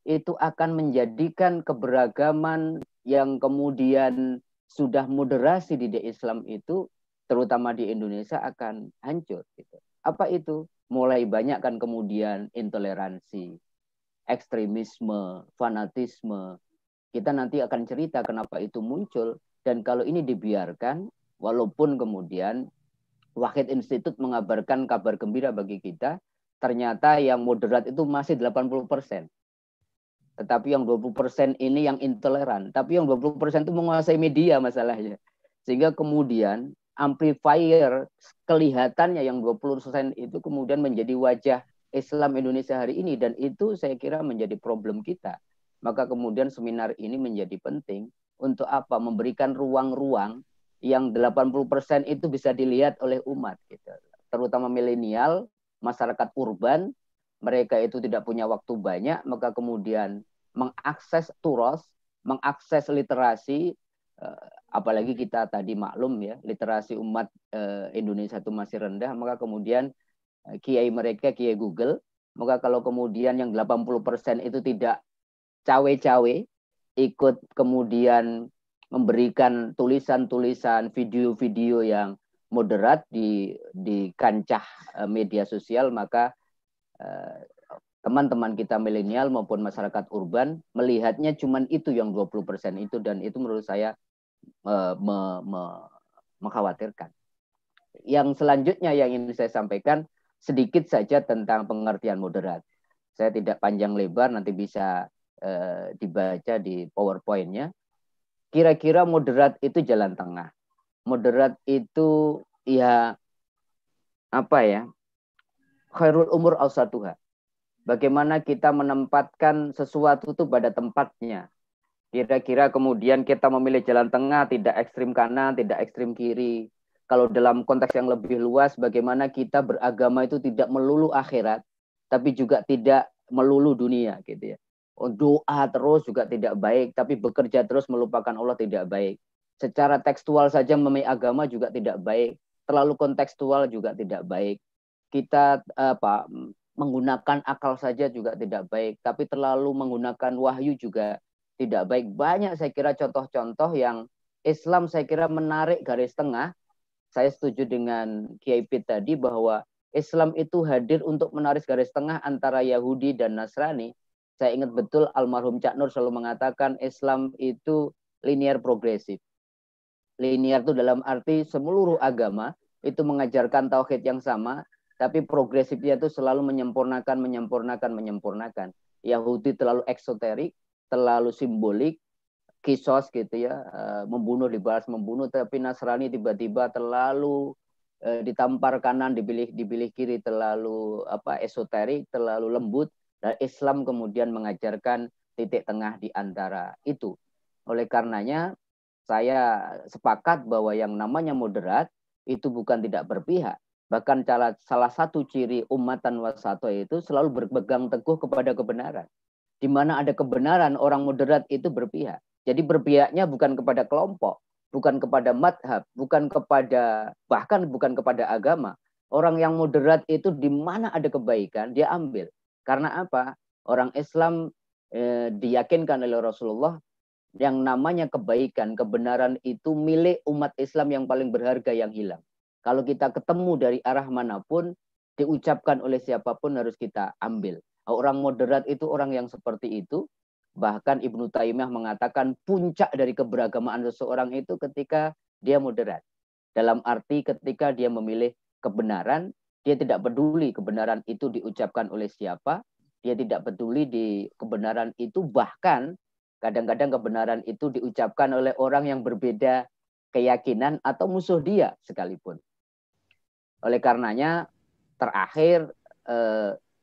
itu akan menjadikan keberagaman yang kemudian sudah moderasi di Islam itu, terutama di Indonesia, akan hancur. Gitu. Apa itu? Mulai banyak kan kemudian intoleransi, ekstremisme, fanatisme. Kita nanti akan cerita kenapa itu muncul. Dan kalau ini dibiarkan, walaupun kemudian Wahid Institute mengabarkan kabar gembira bagi kita, ternyata yang moderat itu masih 80%. Tetapi yang 20% ini yang intoleran. Tapi yang 20% itu menguasai media masalahnya. Sehingga kemudian amplifier kelihatannya yang 20% itu kemudian menjadi wajah Islam Indonesia hari ini. Dan itu saya kira menjadi problem kita. Maka kemudian seminar ini menjadi penting. Untuk apa? Memberikan ruang-ruang yang 80% itu bisa dilihat oleh umat. Gitu. Terutama milenial, masyarakat urban, mereka itu tidak punya waktu banyak, maka kemudian mengakses turos, mengakses literasi, apalagi kita tadi maklum ya, literasi umat Indonesia itu masih rendah, maka kemudian kiai mereka, kiai Google, maka kalau kemudian yang 80% itu tidak cawe-cawe, ikut kemudian memberikan tulisan-tulisan, video-video yang moderat di kancah media sosial, maka teman-teman kita milenial maupun masyarakat urban melihatnya cuman itu yang 20% itu, dan itu menurut saya mengkhawatirkan. Yang selanjutnya yang ingin saya sampaikan sedikit saja tentang pengertian moderat. Saya tidak panjang lebar, nanti bisa dibaca di PowerPoint-nya. Kira-kira moderat itu jalan tengah. Moderat itu ya apa ya? Khairul umur awsatuha. Bagaimana kita menempatkan sesuatu itu pada tempatnya. Kira-kira kemudian kita memilih jalan tengah, tidak ekstrim kanan, tidak ekstrim kiri. Kalau dalam konteks yang lebih luas, bagaimana kita beragama itu tidak melulu akhirat, tapi juga tidak melulu dunia, gitu ya. Doa terus juga tidak baik, tapi bekerja terus melupakan Allah tidak baik. Secara tekstual saja memilih agama juga tidak baik, terlalu kontekstual juga tidak baik. Kita menggunakan akal saja juga tidak baik, tapi terlalu menggunakan wahyu juga tidak baik. Banyak saya kira contoh-contoh yang Islam saya kira menarik garis tengah. Saya setuju dengan Kiai Pit tadi bahwa Islam itu hadir untuk menarik garis tengah antara Yahudi dan Nasrani. Saya ingat betul almarhum Cak Nur selalu mengatakan Islam itu linear progresif. Linear itu dalam arti seluruh agama itu mengajarkan tauhid yang sama, tapi progresifnya itu selalu menyempurnakan. Yahudi terlalu eksoterik, terlalu simbolik, kisos gitu ya, membunuh dibalas membunuh, tapi Nasrani tiba-tiba terlalu ditampar kanan, dibilih kiri, terlalu esoterik, terlalu lembut, dan Islam kemudian mengajarkan titik tengah di antara itu. Oleh karenanya saya sepakat bahwa yang namanya moderat itu bukan tidak berpihak, Bahkan salah satu ciri ummatan wasato itu selalu berpegang teguh kepada kebenaran. Di mana ada kebenaran, orang moderat itu berpihak. Jadi berpihaknya bukan kepada kelompok, bukan kepada madhab, bahkan bukan kepada agama. Orang yang moderat itu di mana ada kebaikan, dia ambil. Karena apa? Orang Islam diyakinkan oleh Rasulullah yang namanya kebaikan, kebenaran itu milik umat Islam yang paling berharga yang hilang. Kalau kita ketemu dari arah manapun, diucapkan oleh siapapun harus kita ambil. Orang moderat itu orang yang seperti itu. Bahkan Ibnu Taimiyah mengatakan puncak dari keberagamaan seseorang itu ketika dia moderat. Dalam arti ketika dia memilih kebenaran, dia tidak peduli kebenaran itu diucapkan oleh siapa, dia tidak peduli di kebenaran itu, bahkan kadang-kadang kebenaran itu diucapkan oleh orang yang berbeda keyakinan atau musuh dia sekalipun. Oleh karenanya, terakhir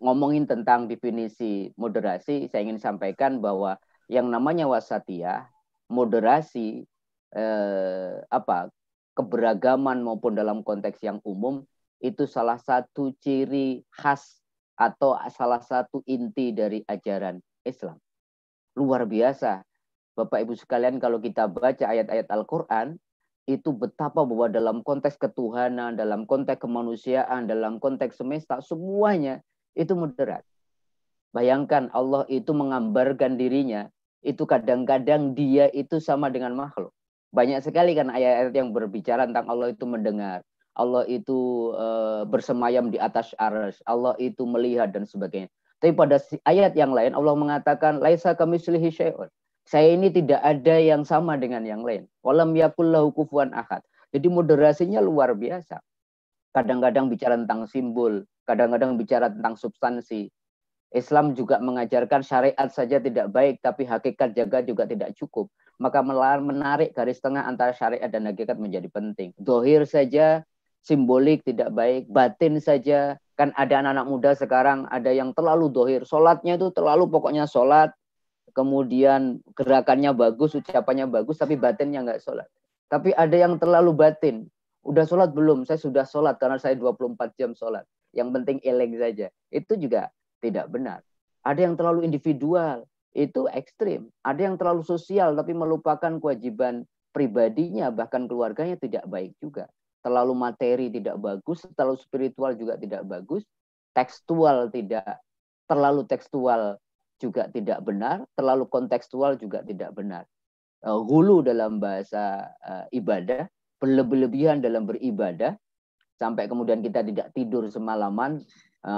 ngomongin tentang definisi moderasi, saya ingin sampaikan bahwa yang namanya wasatiyah, moderasi, keberagaman maupun dalam konteks yang umum, itu salah satu ciri khas atau salah satu inti dari ajaran Islam. Luar biasa. Bapak Ibu sekalian, kalau kita baca ayat-ayat Al-Quran, itu betapa bahwa dalam konteks ketuhanan, dalam konteks kemanusiaan, dalam konteks semesta, semuanya itu moderat. Bayangkan Allah itu menggambarkan dirinya, itu kadang-kadang dia itu sama dengan makhluk. Banyak sekali kan ayat-ayat yang berbicara tentang Allah itu mendengar, Allah itu bersemayam di atas arsy, Allah itu melihat dan sebagainya. Tapi pada ayat yang lain Allah mengatakan laisa kamitslihi syai'un. Saya ini tidak ada yang sama dengan yang lain. Walam yakul lahu kufuwan ahad. Jadi moderasinya luar biasa. Kadang-kadang bicara tentang simbol, kadang-kadang bicara tentang substansi. Islam juga mengajarkan syariat saja tidak baik, tapi hakikat jaga juga tidak cukup. Maka menarik garis tengah antara syariat dan hakikat menjadi penting. Dohir saja, simbolik tidak baik. Batin saja, kan ada anak-anak muda sekarang, ada yang terlalu dohir. Sholatnya itu terlalu pokoknya sholat, kemudian gerakannya bagus, ucapannya bagus, tapi batinnya nggak sholat. Tapi ada yang terlalu batin. Udah sholat belum? Saya sudah sholat karena saya 24 jam sholat. Yang penting eleng saja. Itu juga tidak benar. Ada yang terlalu individual. Itu ekstrim. Ada yang terlalu sosial tapi melupakan kewajiban pribadinya, bahkan keluarganya, tidak baik juga. Terlalu materi tidak bagus, terlalu spiritual juga tidak bagus. Tekstual tidak, terlalu tekstual juga tidak benar, terlalu kontekstual juga tidak benar. Hulu dalam bahasa ibadah, berlebihan dalam beribadah, sampai kemudian kita tidak tidur semalaman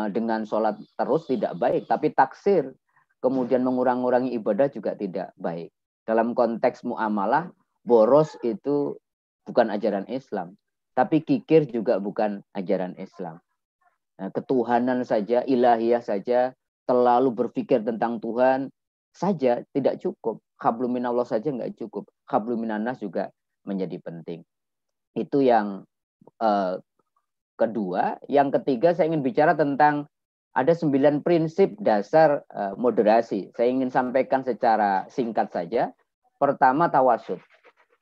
dengan sholat terus tidak baik. Tapi taksir, kemudian mengurang-urangi ibadah juga tidak baik. Dalam konteks muamalah, boros itu bukan ajaran Islam. Tapi kikir juga bukan ajaran Islam. Ketuhanan saja, ilahiyah saja, terlalu berpikir tentang Tuhan saja tidak cukup. Hablum minallah saja nggak cukup. Hablum minannas juga menjadi penting. Itu yang kedua. Yang ketiga, saya ingin bicara tentang ada 9 prinsip dasar moderasi. Saya ingin sampaikan secara singkat saja. Pertama, tawasud.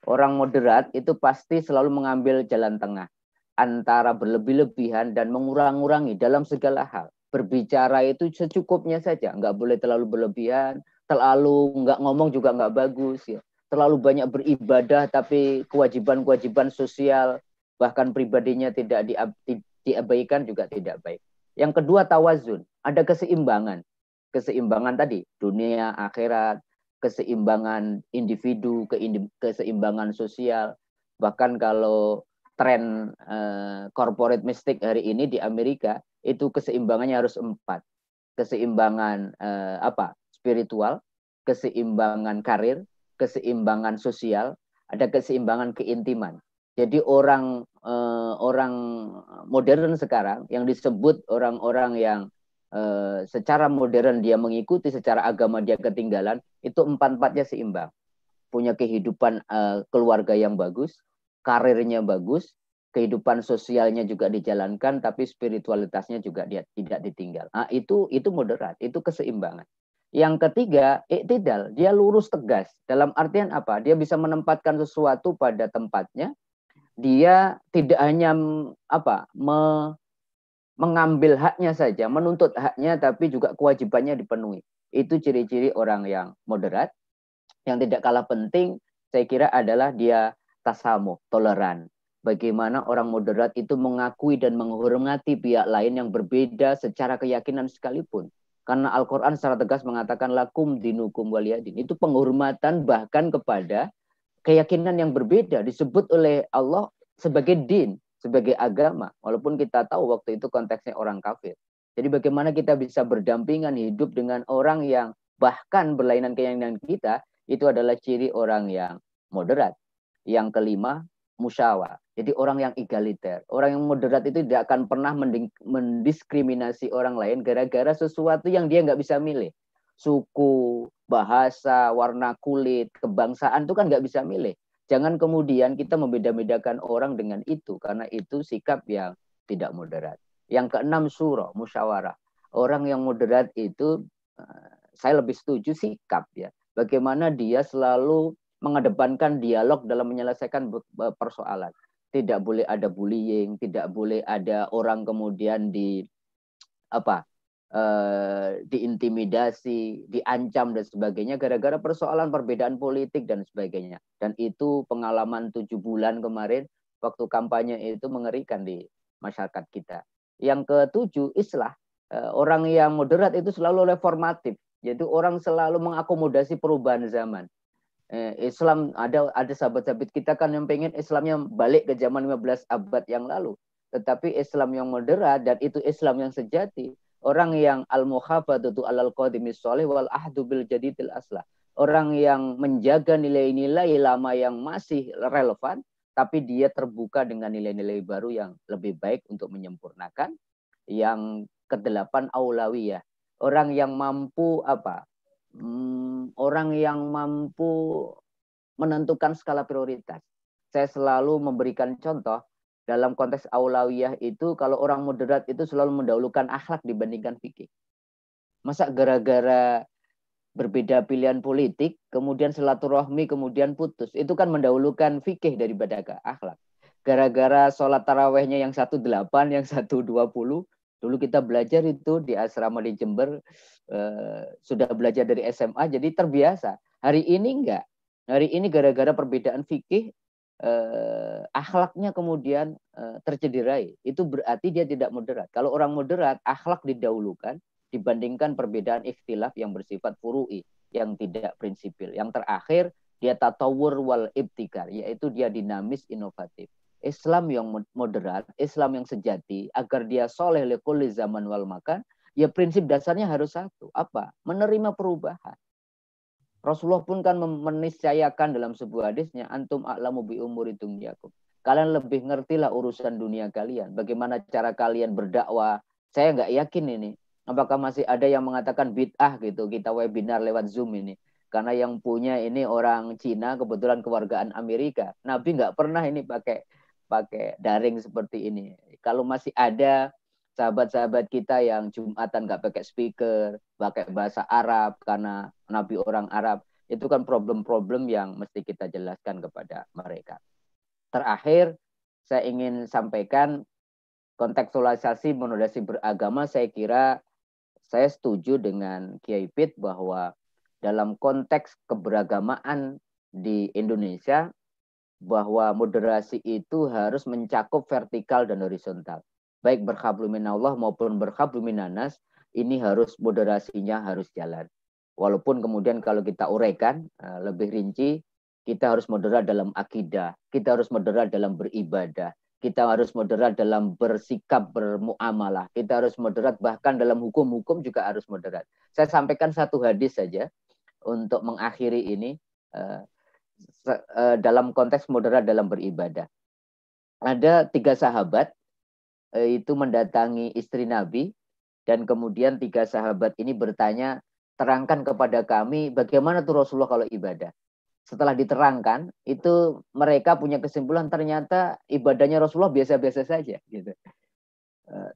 Orang moderat itu pasti selalu mengambil jalan tengah antara berlebih-lebihan dan mengurang-urangi dalam segala hal. Berbicara itu secukupnya saja, nggak boleh terlalu berlebihan, terlalu nggak ngomong juga nggak bagus, ya. Terlalu banyak beribadah tapi kewajiban-kewajiban sosial bahkan pribadinya tidak diabaikan juga tidak baik. Yang kedua, tawazun, ada keseimbangan. Keseimbangan tadi, dunia, akhirat, keseimbangan individu, keseimbangan sosial. Bahkan kalau tren corporate mystic hari ini di Amerika, itu keseimbangannya harus 4. Keseimbangan spiritual, keseimbangan karir, keseimbangan sosial, ada keseimbangan keintiman. Jadi orang modern sekarang yang disebut orang-orang yang secara modern dia mengikuti, secara agama dia ketinggalan, itu 4-4-nya seimbang. Punya kehidupan keluarga yang bagus, karirnya bagus, kehidupan sosialnya juga dijalankan, tapi spiritualitasnya juga dia tidak ditinggal. Nah, itu moderat, itu keseimbangan. Yang ketiga, iktidal, dia lurus tegas. Dalam artian apa? Dia bisa menempatkan sesuatu pada tempatnya, dia tidak hanya mengambil haknya saja, menuntut haknya, tapi juga kewajibannya dipenuhi. Itu ciri-ciri orang yang moderat. Yang tidak kalah penting, saya kira adalah dia tasamuh, toleran. Bagaimana orang moderat itu mengakui dan menghormati pihak lain yang berbeda secara keyakinan sekalipun. Karena Al-Quran secara tegas mengatakan lakum dinukum waliyadin. Itu penghormatan bahkan kepada keyakinan yang berbeda. Disebut oleh Allah sebagai din, sebagai agama. Walaupun kita tahu waktu itu konteksnya orang kafir. Jadi bagaimana kita bisa berdampingan hidup dengan orang yang bahkan berlainan keyakinan kita, itu adalah ciri orang yang moderat. Yang kelima, musyawarah. Jadi orang yang egaliter. Orang yang moderat itu tidak akan pernah mendiskriminasi orang lain gara-gara sesuatu yang dia nggak bisa milih. Suku, bahasa, warna kulit, kebangsaan itu kan nggak bisa milih. Jangan kemudian kita membeda-bedakan orang dengan itu, karena itu sikap yang tidak moderat. Yang keenam, syura, musyawarah. Orang yang moderat itu, saya lebih setuju sikap ya. Bagaimana dia selalu mengedepankan dialog dalam menyelesaikan persoalan. Tidak boleh ada bullying, tidak boleh ada orang kemudian diintimidasi, diancam dan sebagainya gara-gara persoalan perbedaan politik dan sebagainya. Dan itu pengalaman 7 bulan kemarin waktu kampanye itu mengerikan di masyarakat kita. Yang ketujuh, islah. Orang yang moderat itu selalu reformatif, yaitu orang selalu mengakomodasi perubahan zaman. Islam ada sahabat-sahabat kita kan yang pengen Islamnya balik ke zaman 15 abad yang lalu. Tetapi Islam yang moderat dan itu Islam yang sejati. Orang yang al-muhafadzatu alal qadimis sholih wal ahdu bil jadidil aslah. Orang yang menjaga nilai-nilai lama yang masih relevan, tapi dia terbuka dengan nilai-nilai baru yang lebih baik untuk menyempurnakan. Yang kedelapan, aulawiyah. Orang yang mampu orang yang mampu menentukan skala prioritas. Saya selalu memberikan contoh dalam konteks aulawiyah itu, kalau orang moderat itu selalu mendahulukan akhlak dibandingkan fikih. Masa gara-gara berbeda pilihan politik, kemudian silaturahmi, kemudian putus. Itu kan mendahulukan fikih daripada akhlak. Gara-gara sholat tarawehnya yang 18, yang 120, dulu kita belajar itu di asrama di Jember, sudah belajar dari SMA, jadi terbiasa. Hari ini enggak. Hari ini gara-gara perbedaan fikih, akhlaknya kemudian tercederai. Itu berarti dia tidak moderat. Kalau orang moderat, akhlak didahulukan dibandingkan perbedaan ikhtilaf yang bersifat furu'i, yang tidak prinsipil. Yang terakhir, dia tatawur wal ibtikar, yaitu dia dinamis, inovatif. Islam yang moderat, Islam yang sejati, agar dia soleh likulli zaman wal makan, ya prinsip dasarnya harus satu. Apa? Menerima perubahan. Rasulullah pun kan meniscayakan dalam sebuah hadisnya, antum a'lamu bi umuri dunyakum. Kalian lebih ngertilah urusan dunia kalian. Bagaimana cara kalian berdakwah. Saya nggak yakin ini. Apakah masih ada yang mengatakan bid'ah gitu, kita webinar lewat Zoom ini. Karena yang punya ini orang Cina, kebetulan kewargaan Amerika. Nabi nggak pernah ini pakai daring seperti ini. Kalau masih ada sahabat-sahabat kita yang Jumatan nggak pakai speaker, pakai bahasa Arab karena Nabi orang Arab, itu kan problem-problem yang mesti kita jelaskan kepada mereka. Terakhir, saya ingin sampaikan kontekstualisasi moderasi beragama. Saya kira saya setuju dengan Kiai Pit bahwa dalam konteks keberagamaan di Indonesia, bahwa moderasi itu harus mencakup vertikal dan horizontal. Baik berhablu minallah maupun berhablu minanas, ini harus moderasinya harus jalan. Walaupun kemudian kalau kita uraikan lebih rinci, kita harus moderat dalam akidah, kita harus moderat dalam beribadah, kita harus moderat dalam bersikap, bermuamalah, kita harus moderat bahkan dalam hukum-hukum juga harus moderat. Saya sampaikan satu hadis saja untuk mengakhiri ini dalam konteks moderat dalam beribadah. Ada 3 sahabat itu mendatangi istri Nabi, dan kemudian 3 sahabat ini bertanya, terangkan kepada kami bagaimana tuh Rasulullah kalau ibadah. Setelah diterangkan, itu mereka punya kesimpulan ternyata ibadahnya Rasulullah biasa-biasa saja. Gitu.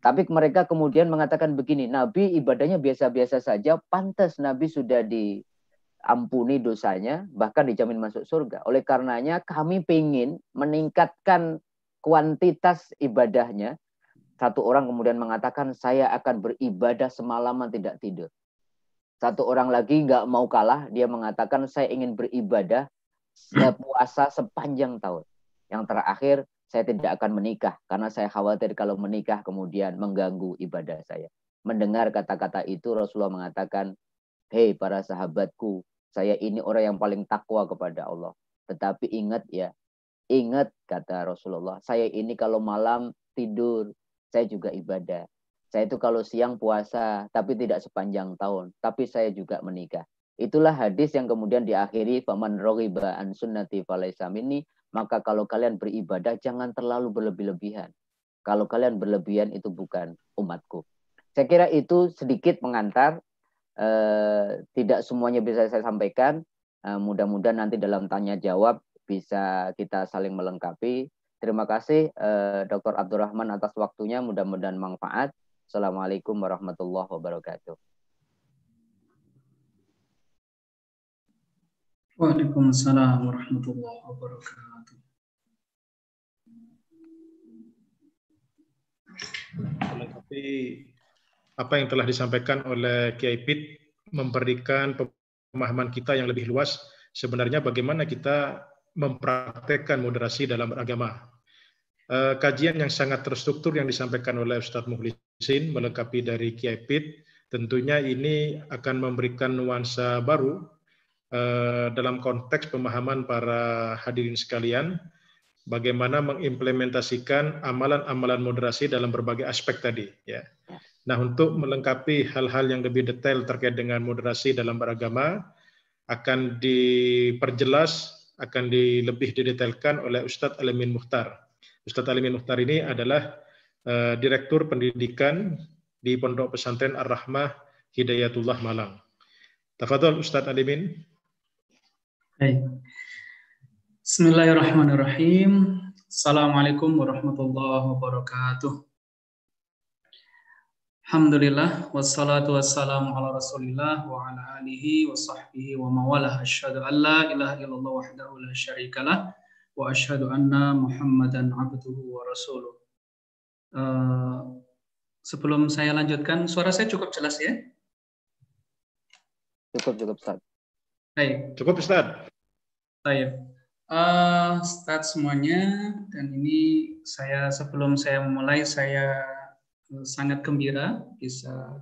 Tapi mereka kemudian mengatakan begini, Nabi ibadahnya biasa-biasa saja, pantas Nabi sudah diampuni dosanya, bahkan dijamin masuk surga. Oleh karenanya kami ingin meningkatkan kuantitas ibadahnya. Satu orang kemudian mengatakan, saya akan beribadah semalaman tidak tidur. Satu orang lagi nggak mau kalah, dia mengatakan, saya ingin beribadah puasa sepanjang tahun. Yang terakhir, saya tidak akan menikah, karena saya khawatir kalau menikah kemudian mengganggu ibadah saya. Mendengar kata-kata itu, Rasulullah mengatakan, hei para sahabatku, saya ini orang yang paling takwa kepada Allah. Tetapi ingat ya, ingat kata Rasulullah, saya ini kalau malam tidur, saya juga ibadah. Saya itu kalau siang puasa, tapi tidak sepanjang tahun. Tapi saya juga menikah. Itulah hadis yang kemudian diakhiri, faman raghiba an sunnati falaysa minni. Maka kalau kalian beribadah, jangan terlalu berlebih-lebihan. Kalau kalian berlebihan, itu bukan umatku. Saya kira itu sedikit pengantar. Tidak semuanya bisa saya sampaikan. Mudah-mudahan nanti dalam tanya jawab bisa kita saling melengkapi. Terima kasih Dr. Abdurrahman atas waktunya, mudah-mudahan manfaat. Assalamualaikum warahmatullahi wabarakatuh. Waalaikumsalam warahmatullahi wabarakatuh. Melengkapi apa yang telah disampaikan oleh Kiai Pit, memberikan pemahaman kita yang lebih luas sebenarnya bagaimana kita mempraktekkan moderasi dalam beragama. Kajian yang sangat terstruktur yang disampaikan oleh Ustadz Mukhlisin melengkapi dari Kiai Pit, tentunya ini akan memberikan nuansa baru dalam konteks pemahaman para hadirin sekalian, bagaimana mengimplementasikan amalan-amalan moderasi dalam berbagai aspek tadi. Ya. Nah, untuk melengkapi hal-hal yang lebih detail terkait dengan moderasi dalam beragama, akan diperjelas, akan lebih didetailkan oleh Ustadz Alimin Mukhtar. Ustadz Alimin Mukhtar ini adalah Direktur Pendidikan di Pondok Pesantren Ar-Rahmah Hidayatullah Malang. Tafadhol Ustadz Alimin. Baik. Bismillahirrahmanirrahim. Assalamualaikum warahmatullahi wabarakatuh. Alhamdulillah, wassalatu wassalamu ala rasulillah wa ala alihi wa sahbihi wa mawalah. Asyhadu an la ilaha illallah wahdahu la syarikalah wa asyhadu anna Muhammadan abduhu wa rasuluh. Sebelum saya lanjutkan, suara saya cukup jelas ya? Cukup Ustaz. Baik. Cukup Ustaz. Baik. Ustaz semuanya, dan ini sebelum saya memulai, saya sangat gembira bisa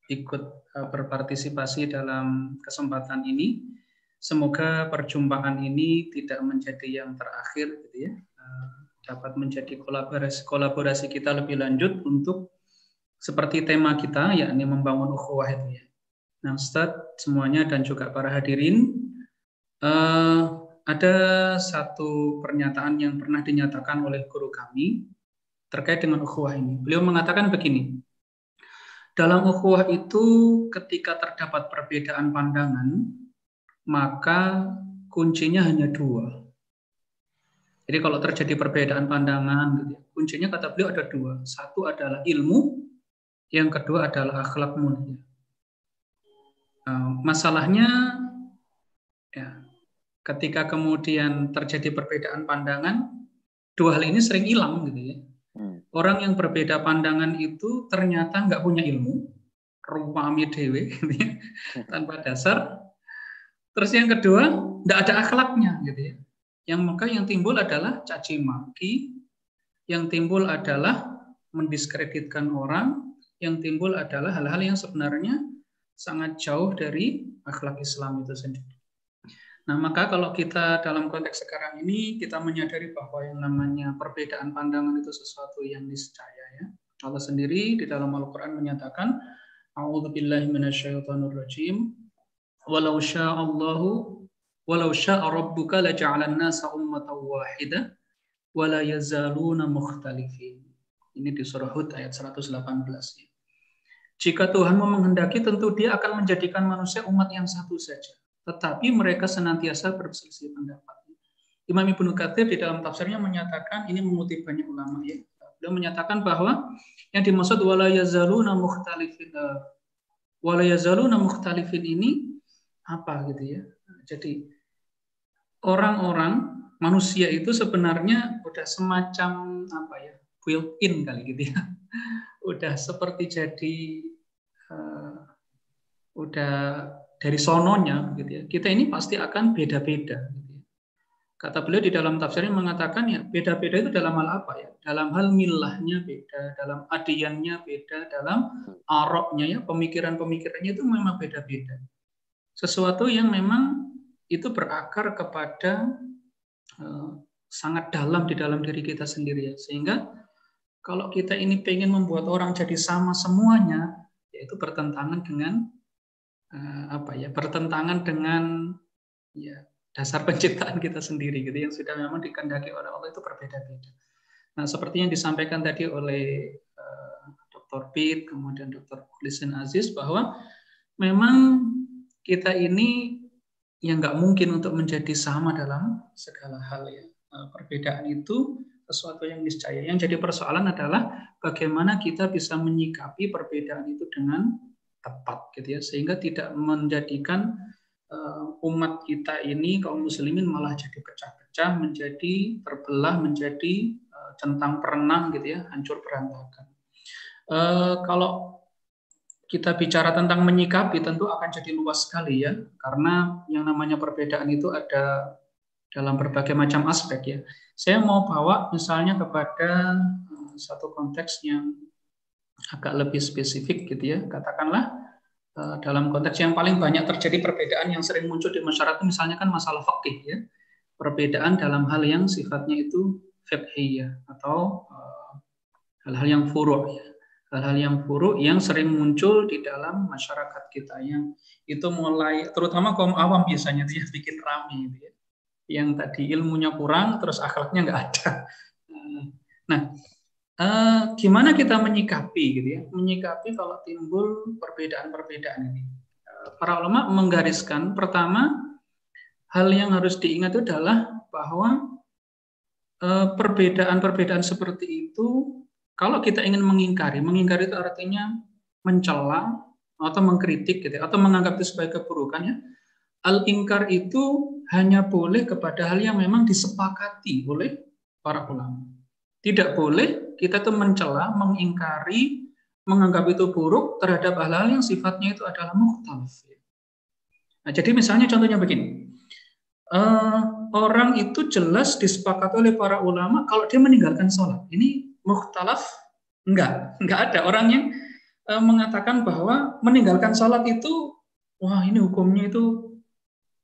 ikut berpartisipasi dalam kesempatan ini. Semoga perjumpaan ini tidak menjadi yang terakhir, gitu ya. Dapat menjadi kolaborasi kita lebih lanjut untuk seperti tema kita, yakni membangun ukhuwah itu ya. Nah, Ustadz semuanya dan juga para hadirin, ada satu pernyataan yang pernah dinyatakan oleh guru kami terkait dengan ukhuwah ini. Beliau mengatakan begini, dalam ukhuwah itu ketika terdapat perbedaan pandangan, maka kuncinya hanya dua. Jadi kalau terjadi perbedaan pandangan, gitu ya, kuncinya kata beliau ada dua. Satu adalah ilmu, yang kedua adalah akhlak mulia. Masalahnya, ya, ketika kemudian terjadi perbedaan pandangan, dua hal ini sering hilang, gitu ya. Orang yang berbeda pandangan itu ternyata nggak punya ilmu, rumami dewe, gitu ya, tanpa dasar. Terus yang kedua, nggak ada akhlaknya, gitu ya. Yang timbul adalah caci maki, yang timbul adalah mendiskreditkan orang, yang timbul adalah hal-hal yang sebenarnya sangat jauh dari akhlak Islam itu sendiri. Nah, maka kalau kita dalam konteks sekarang ini, kita menyadari bahwa yang namanya perbedaan pandangan itu sesuatu yang niscaya ya. Allah sendiri di dalam Al-Quran menyatakan, A'udzubillahi minasyaitonirrajim, walau sya'a rabbuka laja'alan nasa ummatan wahidah wa la yazaluna mukhtalifin. Ini di surah Hud ayat 118 ya. Jika Tuhanmu menghendaki, tentu Dia akan menjadikan manusia umat yang satu saja. Tetapi mereka senantiasa berselisih pendapat. Imam Ibnu Katsir di dalam tafsirnya menyatakan, ini mengutip banyak ulama ya. Beliau menyatakan bahwa yang dimaksud wala yazaluna mukhtalifin ini apa gitu ya. Jadi orang-orang manusia itu sebenarnya udah semacam apa ya, built-in kali gitu ya. Udah seperti jadi udah dari sononya gitu ya. Kita ini pasti akan beda-beda gitu ya. Kata beliau di dalam tafsirnya mengatakan ya beda-beda itu dalam hal apa ya? Dalam hal milahnya beda, dalam adiannya beda, dalam aroknya ya, pemikiran-pemikirannya itu memang beda-beda. Sesuatu yang memang itu berakar kepada sangat dalam di dalam diri kita sendiri ya. Sehingga kalau kita ini pengen membuat orang jadi sama semuanya, yaitu bertentangan dengan apa ya? Bertentangan dengan ya dasar penciptaan kita sendiri gitu yang sudah memang dikehendaki oleh Allah itu berbeda-beda. Nah, seperti yang disampaikan tadi oleh Dr. Pit, kemudian Dr. Mukhlisin Aziz, bahwa memang kita ini yang nggak mungkin untuk menjadi sama dalam segala hal ya. Perbedaan itu sesuatu yang niscaya. Yang jadi persoalan adalah bagaimana kita bisa menyikapi perbedaan itu dengan tepat gitu ya, sehingga tidak menjadikan umat kita ini kaum muslimin malah jadi pecah-pecah, menjadi terbelah, menjadi centang perenang gitu ya, hancur berantakan. Kalau kita bicara tentang menyikapi tentu akan jadi luas sekali ya, karena yang namanya perbedaan itu ada dalam berbagai macam aspek ya. Saya mau bawa misalnya kepada satu konteks yang agak lebih spesifik gitu ya, katakanlah dalam konteks yang paling banyak terjadi perbedaan yang sering muncul di masyarakat misalnya kan masalah fikih ya, perbedaan dalam hal yang sifatnya itu fiqhiyah atau hal-hal yang furu' ya, hal-hal yang furu' yang sering muncul di dalam masyarakat kita yang itu mulai terutama kaum awam biasanya dia bikin rame gitu ya, yang tadi ilmunya kurang terus akhlaknya nggak ada. Nah, gimana kita menyikapi gitu ya? Menyikapi kalau timbul perbedaan-perbedaan ini. Para ulama menggariskan pertama hal yang harus diingat itu adalah bahwa perbedaan-perbedaan seperti itu kalau kita ingin mengingkari itu artinya mencela atau mengkritik gitu ya, atau menganggap itu sebagai keburukan ya. Al-ingkar itu hanya boleh kepada hal yang memang disepakati oleh para ulama. Tidak boleh kita tuh mencela, mengingkari, menganggap itu buruk terhadap hal-hal yang sifatnya itu adalah mukhtalaf. Nah, jadi misalnya contohnya begini, orang itu jelas disepakati oleh para ulama kalau dia meninggalkan sholat. Ini mukhtalaf? Enggak ada orang yang mengatakan bahwa meninggalkan sholat itu, wah ini hukumnya itu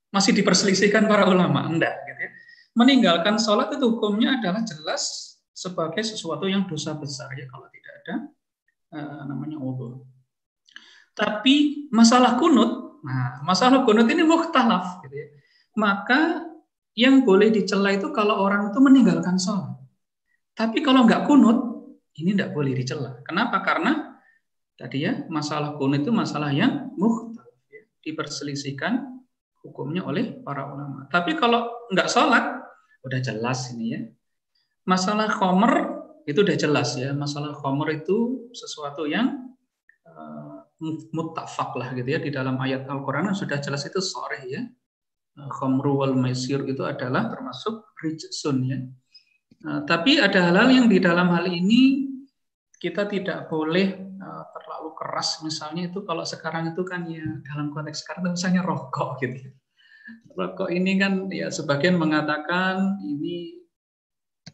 masih diperselisihkan para ulama. Enggak. Gitu ya. Meninggalkan sholat itu hukumnya adalah jelas sebagai sesuatu yang dosa besar ya kalau tidak ada namanya udzur. Tapi masalah kunut, nah masalah kunut ini mukhtalaf gitu ya. Maka yang boleh dicela itu kalau orang itu meninggalkan sholat. Tapi kalau nggak kunut, ini nggak boleh dicela. Kenapa? Karena tadi ya masalah kunut itu masalah yang mukhtalaf ya, diperselisihkan hukumnya oleh para ulama. Tapi kalau nggak sholat, udah jelas ini ya. Masalah khomer itu udah jelas ya. Masalah khomer itu sesuatu yang muttafaq lah gitu ya. Di dalam ayat Al-Quran sudah jelas itu sharih ya. Khomru wal maisir itu adalah termasuk rijsun ya. Tapi ada hal-hal yang di dalam hal ini kita tidak boleh terlalu keras. Misalnya itu kalau sekarang itu kan ya dalam konteks sekarang itu misalnya rokok gitu. Rokok ini kan ya sebagian mengatakan ini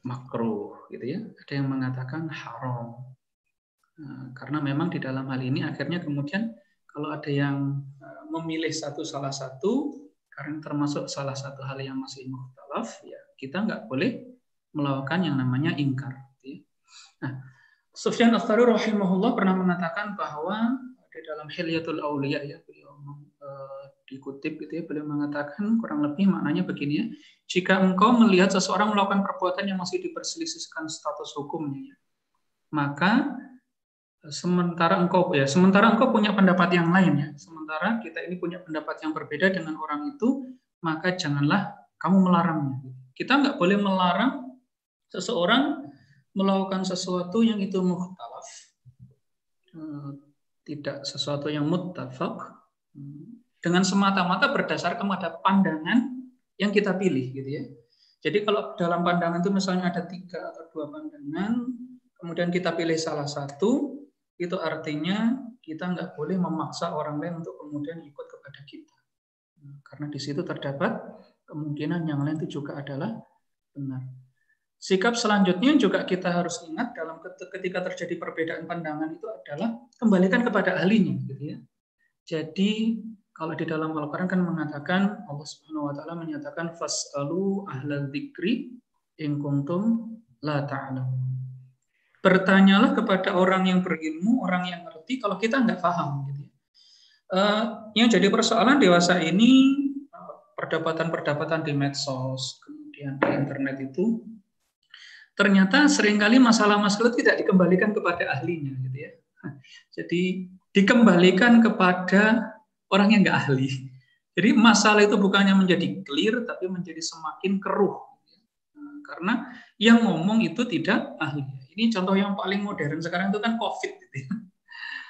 makruh gitu ya, ada yang mengatakan haram. Karena memang di dalam hal ini akhirnya kemudian kalau ada yang memilih salah satu karena termasuk salah satu hal yang masih mukhtalaf ya kita nggak boleh melakukan yang namanya ingkar. Gitu ya. Nah, Sufyan Ats-Tsauri rahimahullah pernah mengatakan bahwa di dalam Hilyatul Auliya ya beliau dikutip gitu ya, beliau mengatakan kurang lebih maknanya begini ya, jika engkau melihat seseorang melakukan perbuatan yang masih diperselisihkan status hukumnya ya, maka sementara engkau punya pendapat yang lain ya, sementara kita ini punya pendapat yang berbeda dengan orang itu, maka janganlah kamu melarangnya. Kita nggak boleh melarang seseorang melakukan sesuatu yang itu mukhtalaf, tidak sesuatu yang muttafaq, dengan semata-mata berdasarkan pada pandangan yang kita pilih gitu ya. Jadi kalau dalam pandangan itu misalnya ada 3 atau 2 pandangan, kemudian kita pilih salah satu, itu artinya kita nggak boleh memaksa orang lain untuk kemudian ikut kepada kita. Karena di situ terdapat kemungkinan yang lain itu juga adalah benar. Sikap selanjutnya juga kita harus ingat dalam ketika terjadi perbedaan pandangan itu adalah kembalikan kepada ahlinya, gitu ya. Jadi kalau di dalam Al-Quran kan mengatakan, Allah Subhanahu wa taala menyatakan fas'alu ahlal dzikri in kuntum la ta'lamun. Bertanyalah kepada orang yang berilmu, orang yang ngerti kalau kita nggak paham, gitu. Yang jadi persoalan dewasa ini perdebatan-perdebatan di medsos, kemudian di internet itu ternyata seringkali masalah-masalah tidak dikembalikan kepada ahlinya, gitu ya. Jadi dikembalikan kepada orang yang nggak ahli. Jadi masalah itu bukannya menjadi clear, tapi menjadi semakin keruh. Karena yang ngomong itu tidak ahli. Ini contoh yang paling modern sekarang itu kan COVID. Gitu ya.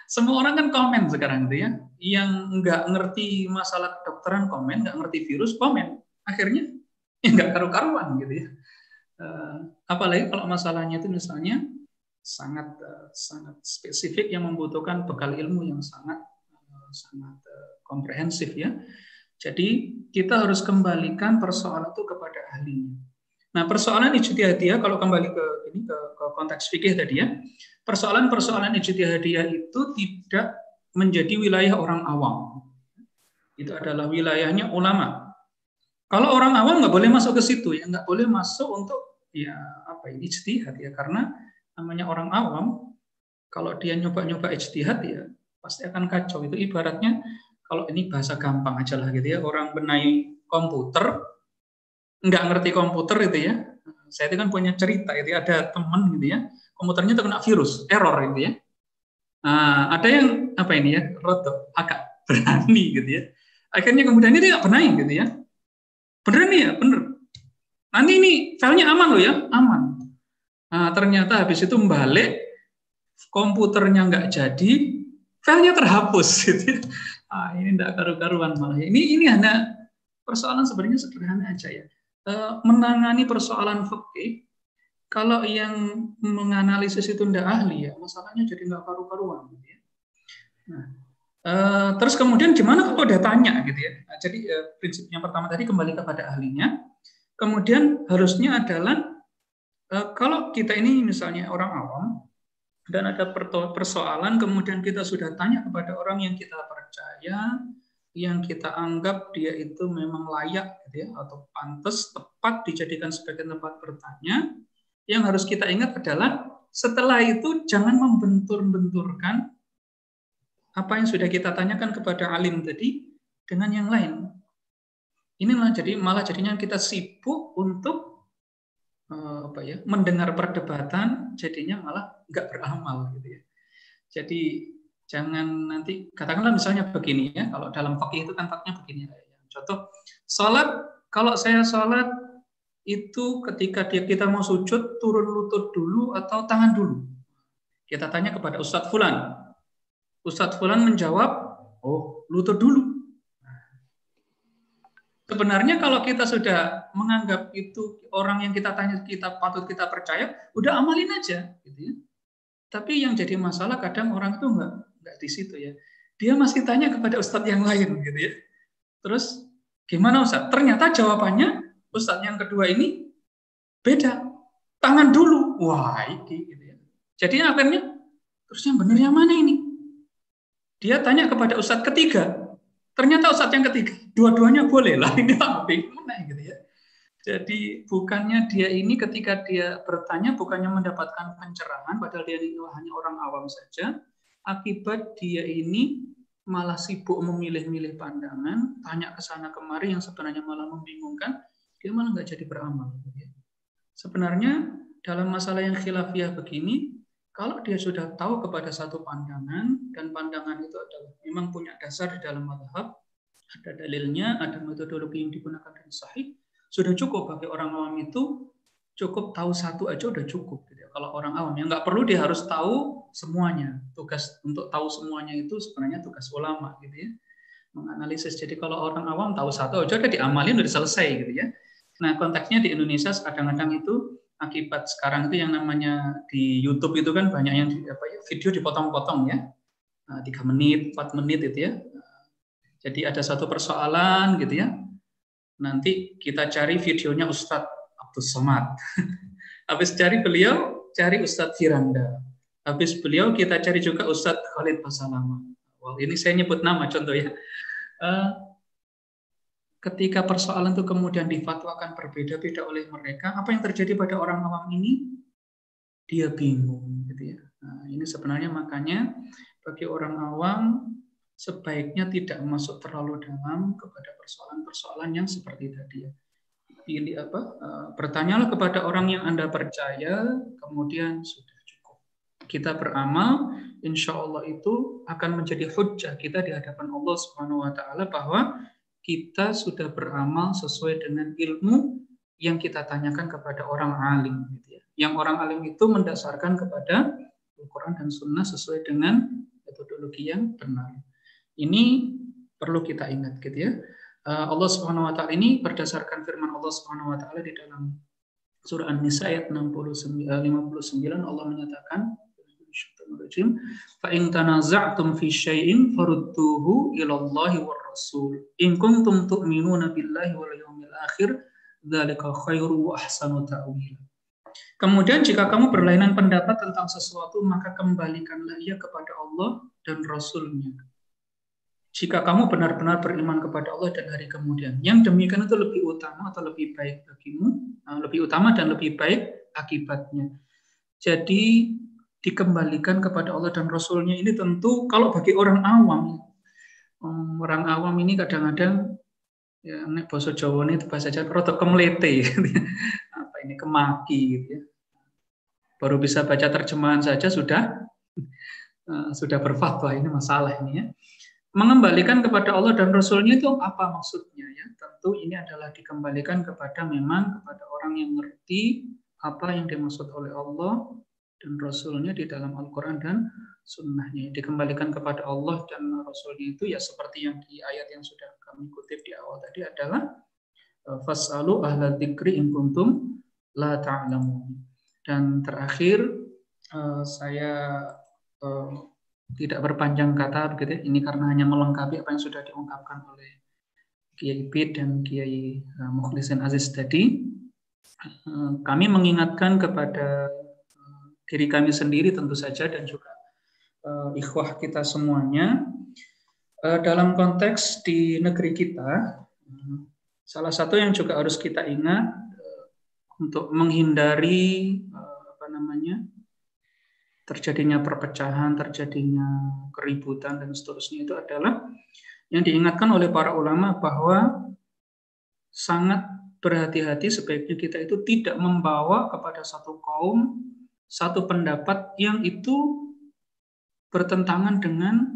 Semua orang kan komen sekarang itu ya. Yang nggak ngerti masalah kedokteran komen, nggak ngerti virus komen. Akhirnya ya nggak karu-karuan gitu ya. Apalagi kalau masalahnya itu misalnya sangat spesifik yang membutuhkan bekal ilmu yang sangat komprehensif ya. Jadi kita harus kembalikan persoalan itu kepada ahlinya. Nah, persoalan ijtihadiyah kalau kembali ke konteks fikih tadi ya, persoalan ijtihadiyah itu tidak menjadi wilayah orang awam. Itu adalah wilayahnya ulama. Kalau orang awam nggak boleh masuk ke situ ya, nggak boleh masuk untuk ijtihad ya, karena namanya orang awam kalau dia nyoba-nyoba ijtihad ya pasti akan kacau. Itu ibaratnya kalau ini bahasa gampang aja lah gitu ya, orang benahi komputer nggak ngerti komputer itu ya. Saya itu kan punya cerita itu ada teman gitu ya, komputernya terkena virus, error gitu ya. Nah, ada yang rodok agak berani gitu ya. Akhirnya kemudian dia nggak benahi gitu ya. Bener nih ya, bener. Nanti ini filenya aman loh ya, aman. Nah, ternyata habis itu balik, komputernya nggak jadi, filenya terhapus gitu. Ini tidak karu-karuan malah. Ini hanya persoalan sebenarnya sederhana aja ya. Menangani persoalan fikih, kalau yang menganalisis itu tidak ahli ya, masalahnya jadi nggak karu-karuan. Gitu ya. Nah, terus kemudian gimana kalau udah tanya gitu ya. Nah, jadi prinsip yang pertama tadi kembali kepada ahlinya. Kemudian harusnya adalah kalau kita ini misalnya orang awam dan ada persoalan, kemudian kita sudah tanya kepada orang yang kita percaya, yang kita anggap dia itu memang layak gitu ya, atau pantas, tepat dijadikan sebagai tempat bertanya, yang harus kita ingat adalah setelah itu jangan membentur-benturkan apa yang sudah kita tanyakan kepada alim tadi dengan yang lain. Inilah malah jadinya kita sibuk untuk mendengar perdebatan, jadinya malah nggak beramal gitu ya. Jadi jangan nanti katakanlah misalnya begini ya, kalau dalam fikih itu kan faknya begini ya. Contoh salat, kalau saya salat itu ketika kita mau sujud turun lutut dulu atau tangan dulu. Kita tanya kepada Ustadz Fulan. Ustadz Fulan menjawab, oh lutut dulu. Sebenarnya kalau kita sudah menganggap itu orang yang kita tanya kita patut kita percaya, udah amalin aja, gitu ya. Tapi yang jadi masalah kadang orang itu nggak di situ ya. Dia masih tanya kepada ustadz yang lain, gitu ya. Terus gimana ustadz? Ternyata jawabannya ustadz yang kedua ini beda. Tangan dulu, wah ini, gitu ya. Jadi akhirnya terus yang benar yang mana ini? Dia tanya kepada ustadz ketiga. Ternyata ustadz yang ketiga, dua-duanya boleh lah, ini apa gitu ya. Jadi bukannya dia ini ketika dia bertanya bukannya mendapatkan pencerahan, padahal dia ini hanya orang awam saja, akibat dia ini malah sibuk memilih-milih pandangan, tanya ke sana kemari yang sebenarnya malah membingungkan, dia malah nggak jadi beramal. Sebenarnya dalam masalah yang khilafiyah begini, kalau dia sudah tahu kepada satu pandangan, dan pandangan itu adalah memang punya dasar di dalam mazhab, ada dalilnya, ada metodologi yang digunakan dan sahih, sudah cukup bagi orang awam itu, cukup tahu satu aja udah cukup. Gitu. Kalau orang awam, yang nggak perlu dia harus tahu semuanya. Tugas untuk tahu semuanya itu sebenarnya tugas ulama, gitu ya, menganalisis. Jadi kalau orang awam tahu satu aja udah diamalin, udah selesai, gitu ya. Nah, konteksnya di Indonesia kadang-kadang itu akibat sekarang itu yang namanya di YouTube itu kan banyak yang video dipotong-potong ya. 3 menit, 4 menit itu ya. Jadi ada satu persoalan gitu ya. Nanti kita cari videonya Ustadz Abdul Somad. Habis cari beliau, cari Ustadz Firanda. Habis beliau kita cari juga Ustadz Khalid Basalama. Wow, ini saya nyebut nama contoh ya. Ketika persoalan itu kemudian difatwakan berbeda-beda oleh mereka, apa yang terjadi pada orang awam ini? Dia bingung, gitu ya. Nah, ini sebenarnya makanya bagi orang awam sebaiknya tidak masuk terlalu dalam kepada persoalan-persoalan yang seperti tadi ya. Pilih bertanyalah kepada orang yang Anda percaya, kemudian sudah cukup. Kita beramal, insya Allah itu akan menjadi hujjah kita di hadapan Allah Subhanahu Wa Taala bahwa kita sudah beramal sesuai dengan ilmu yang kita tanyakan kepada orang alim. Gitu ya. Yang orang alim itu mendasarkan kepada Al-Quran dan Sunnah sesuai dengan metodologi yang benar. Ini perlu kita ingat, gitu ya. Allah Subhanahu Wa Taala ini berdasarkan firman Allah Subhanahu Wa Taala di dalam surah An-Nisa ayat 59 Allah menyatakan, fa in tanaza'tum fi syai'in farudduhu ila Allahi war Rasul in kuntum tu'minuna billahi wal yawmil akhir dzalika khairu wa ahsanu ta'wila. Kemudian jika kamu berlainan pendapat tentang sesuatu maka kembalikanlah ia kepada Allah dan Rasul-Nya. Jika kamu benar-benar beriman kepada Allah dan hari kemudian, yang demikian itu lebih utama atau lebih baik bagimu, lebih utama dan lebih baik akibatnya. Jadi dikembalikan kepada Allah dan Rasul-Nya ini tentu kalau bagi orang awam ini kadang-kadang ya nek basa Jawa ini bahasa Jawa rada kemlete apa ini kemaki gitu ya. Baru bisa baca terjemahan saja sudah berfatwa, ini masalah ini ya. Mengembalikan kepada Allah dan Rasul-Nya itu apa maksudnya ya? Tentu ini adalah dikembalikan kepada orang yang ngerti apa yang dimaksud oleh Allah dan Rasul-Nya di dalam Al-Quran dan Sunnah-Nya. Dikembalikan kepada Allah dan Rasul-Nya itu ya seperti yang di ayat yang sudah kami kutip di awal tadi adalah fas'alu ahla dzikri in kuntum la ta'lamun. Dan terakhir saya tidak berpanjang kata begitu ya. Ini karena hanya melengkapi apa yang sudah diungkapkan oleh Kiai Bid dan Kiai Mukhlisin Aziz tadi. Kami mengingatkan kepada diri kami sendiri tentu saja dan juga ikhwah kita semuanya dalam konteks di negeri kita, salah satu yang juga harus kita ingat untuk menghindari terjadinya perpecahan, terjadinya keributan dan seterusnya itu adalah yang diingatkan oleh para ulama bahwa sangat berhati-hati sebaiknya kita itu tidak membawa kepada satu kaum satu pendapat yang itu bertentangan dengan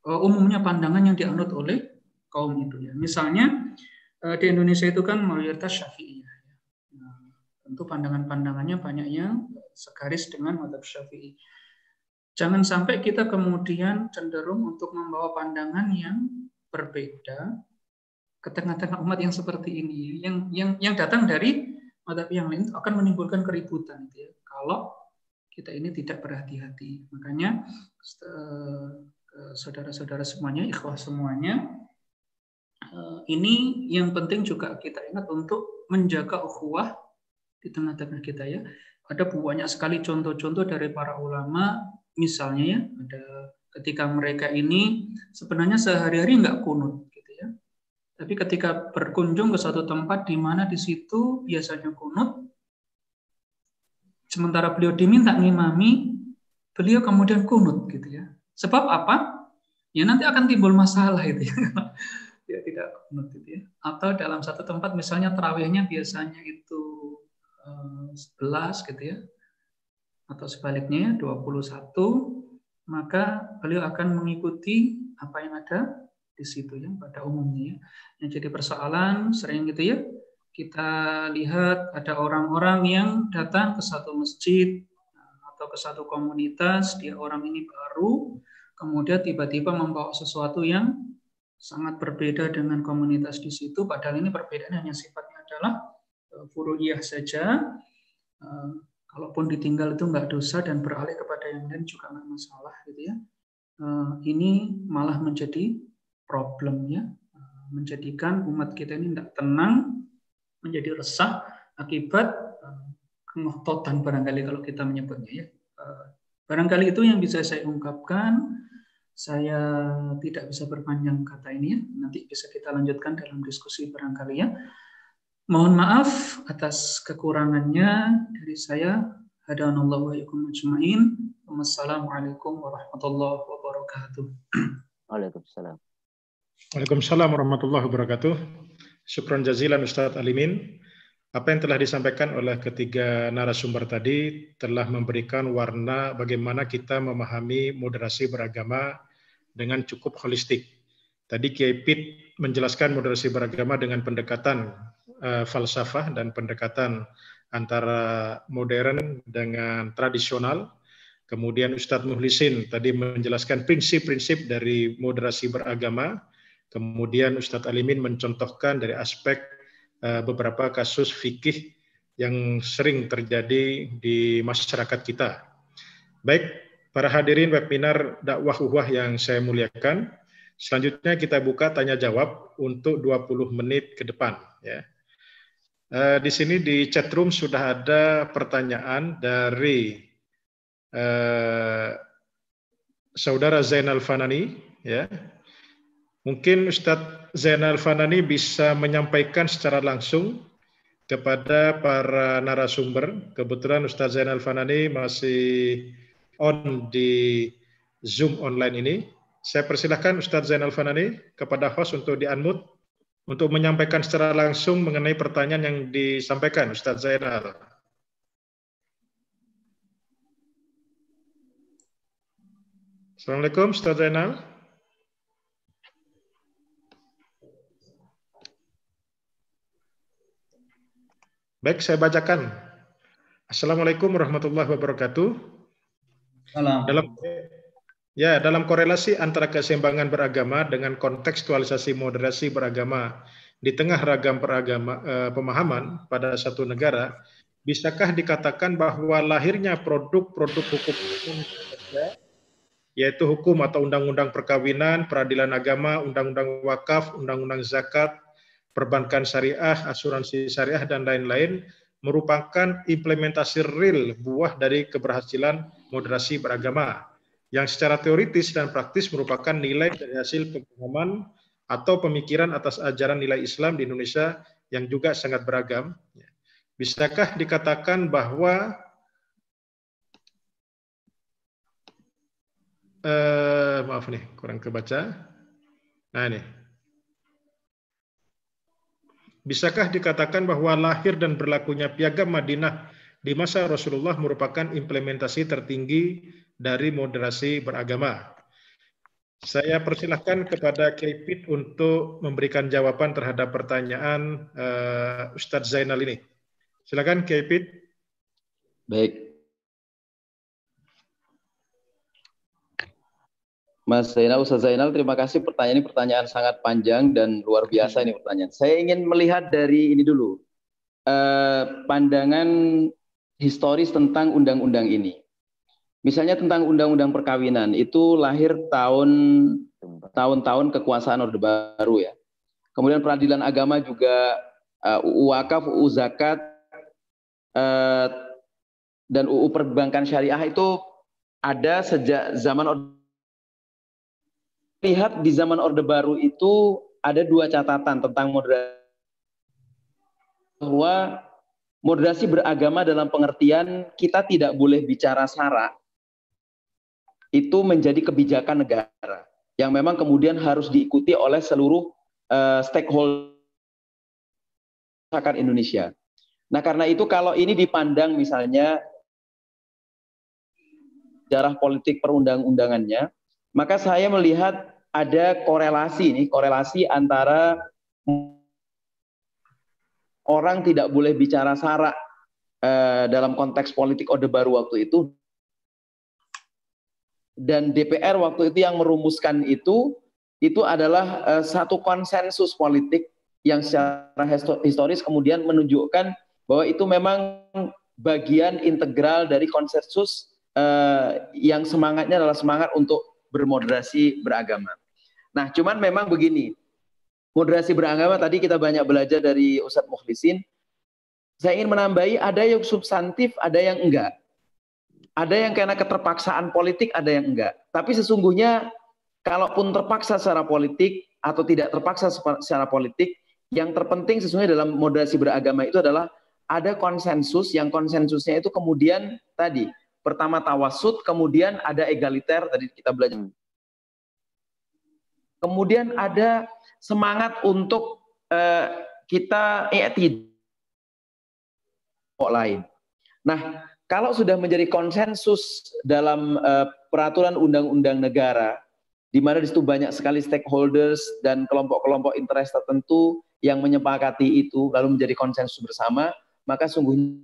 umumnya pandangan yang dianut oleh kaum itu ya. Misalnya di Indonesia itu kan mayoritas Syafi'iyah. Nah, tentu pandangan-pandangannya banyak yang segaris dengan mazhab Syafi'i. Jangan sampai kita kemudian cenderung untuk membawa pandangan yang berbeda ke tengah-tengah umat yang seperti ini, yang datang dari mazhab yang lain akan menimbulkan keributan gitu ya. Kalau kita ini tidak berhati-hati. Makanya saudara-saudara semuanya, ikhwah semuanya, ini yang penting juga kita ingat untuk menjaga ukhuwah di tengah-tengah kita ya. Ada banyak sekali contoh-contoh dari para ulama, misalnya ya, ada ketika mereka ini sebenarnya sehari-hari nggak kunut gitu ya. Tapi ketika berkunjung ke satu tempat di mana di situ biasanya kunut, sementara beliau diminta ngimami, beliau kemudian kunut gitu ya. Sebab apa? Ya nanti akan timbul masalah itu ya. Dia tidak kunut gitu ya. Atau dalam satu tempat misalnya tarawihnya biasanya itu 11 gitu ya. Atau sebaliknya 21, maka beliau akan mengikuti apa yang ada di situ ya pada umumnya ya. Yang jadi persoalan sering gitu ya. Kita lihat ada orang-orang yang datang ke satu masjid atau ke satu komunitas, dia orang ini baru, kemudian tiba-tiba membawa sesuatu yang sangat berbeda dengan komunitas di situ, padahal ini perbedaan hanya sifatnya adalah furu'iyah saja, kalaupun ditinggal itu nggak dosa dan beralih kepada yang lain juga nggak masalah gitu ya. Ini malah menjadi problem ya, menjadikan umat kita ini tidak tenang, menjadi resah akibat kengototan barangkali kalau kita menyebutnya ya. Barangkali itu yang bisa saya ungkapkan. Saya tidak bisa berpanjang kata ini ya. Nanti bisa kita lanjutkan dalam diskusi barangkali ya. Mohon maaf atas kekurangannya dari saya. Hadanallahu wa iyyakum ajmain. Wassalamualaikum warahmatullahi wabarakatuh. Waalaikumsalam. Waalaikumsalam warahmatullahi wabarakatuh. Syukran jazilan Ustadz Alimin. Apa yang telah disampaikan oleh ketiga narasumber tadi telah memberikan warna bagaimana kita memahami moderasi beragama dengan cukup holistik. Tadi Kiai Pit menjelaskan moderasi beragama dengan pendekatan falsafah dan pendekatan antara modern dengan tradisional. Kemudian Ustadz Muhlisin tadi menjelaskan prinsip-prinsip dari moderasi beragama. Kemudian Ustadz Alimin mencontohkan dari aspek beberapa kasus fikih yang sering terjadi di masyarakat kita. Baik, para hadirin webinar dakwah uhwah yang saya muliakan, selanjutnya kita buka tanya jawab untuk 20 menit ke depan. Ya. Di sini di chatroom sudah ada pertanyaan dari Saudara Zainal Fanani. Ya. Mungkin Ustadz Zainal Fanani bisa menyampaikan secara langsung kepada para narasumber. Kebetulan Ustadz Zainal Fanani masih on di Zoom online ini. Saya persilahkan Ustadz Zainal Fanani kepada host untuk di-unmute untuk menyampaikan secara langsung mengenai pertanyaan yang disampaikan Ustadz Zainal. Assalamualaikum Ustadz Zainal. Baik, saya bacakan. Assalamualaikum warahmatullahi wabarakatuh. Salam. Dalam korelasi antara keseimbangan beragama dengan kontekstualisasi moderasi beragama di tengah ragam pemahaman pada satu negara, bisakah dikatakan bahwa lahirnya produk-produk hukum yaitu hukum atau undang-undang perkawinan, peradilan agama, undang-undang wakaf, undang-undang zakat, perbankan syariah, asuransi syariah, dan lain-lain merupakan implementasi real buah dari keberhasilan moderasi beragama yang secara teoritis dan praktis merupakan nilai dari hasil pemahaman atau pemikiran atas ajaran nilai Islam di Indonesia yang juga sangat beragam. Bisakah dikatakan bahwa maaf nih, kurang kebaca. Nah ini. Bisakah dikatakan bahwa lahir dan berlakunya Piagam Madinah di masa Rasulullah merupakan implementasi tertinggi dari moderasi beragama? Saya persilahkan kepada Kiai Pit untuk memberikan jawaban terhadap pertanyaan Ustadz Zainal ini. Silakan Kiai Pit. Baik. Mas Zainal, Ustaz Zainal, terima kasih pertanyaan ini pertanyaan sangat panjang dan luar biasa ini pertanyaan. Saya ingin melihat dari ini dulu, pandangan historis tentang undang-undang ini. Misalnya tentang undang-undang perkawinan, itu lahir tahun-tahun kekuasaan Orde Baru ya. Kemudian peradilan agama juga, UU Wakaf, UU Zakat, dan UU Perbankan Syariah itu ada sejak zaman Orde. Lihat di zaman Orde Baru itu ada dua catatan tentang moderasi. Bahwa moderasi beragama dalam pengertian kita tidak boleh bicara sara. Itu menjadi kebijakan negara yang memang kemudian harus diikuti oleh seluruh stakeholder masyarakat Indonesia. Nah, karena itu kalau ini dipandang misalnya sejarah politik perundang-undangannya, maka saya melihat ada korelasi antara orang tidak boleh bicara sara dalam konteks politik Orde Baru waktu itu, dan DPR waktu itu yang merumuskan itu adalah satu konsensus politik yang secara historis kemudian menunjukkan bahwa itu memang bagian integral dari konsensus yang semangatnya adalah semangat untuk bermoderasi beragama. Nah, cuman memang begini, moderasi beragama tadi kita banyak belajar dari Ustadz Mukhlisin. Saya ingin menambahi, ada yang substantif, ada yang enggak. Ada yang karena keterpaksaan politik, ada yang enggak. Tapi sesungguhnya, kalaupun terpaksa secara politik atau tidak terpaksa secara politik, yang terpenting sesungguhnya dalam moderasi beragama itu adalah ada konsensus, yang konsensusnya itu kemudian tadi, pertama tawasud, kemudian ada egaliter, tadi kita belajar. Kemudian ada semangat untuk kita tidak lain. Nah, kalau sudah menjadi konsensus dalam peraturan undang-undang negara, di mana di situ banyak sekali stakeholders dan kelompok-kelompok interest tertentu yang menyepakati itu, lalu menjadi konsensus bersama, maka sungguhnya.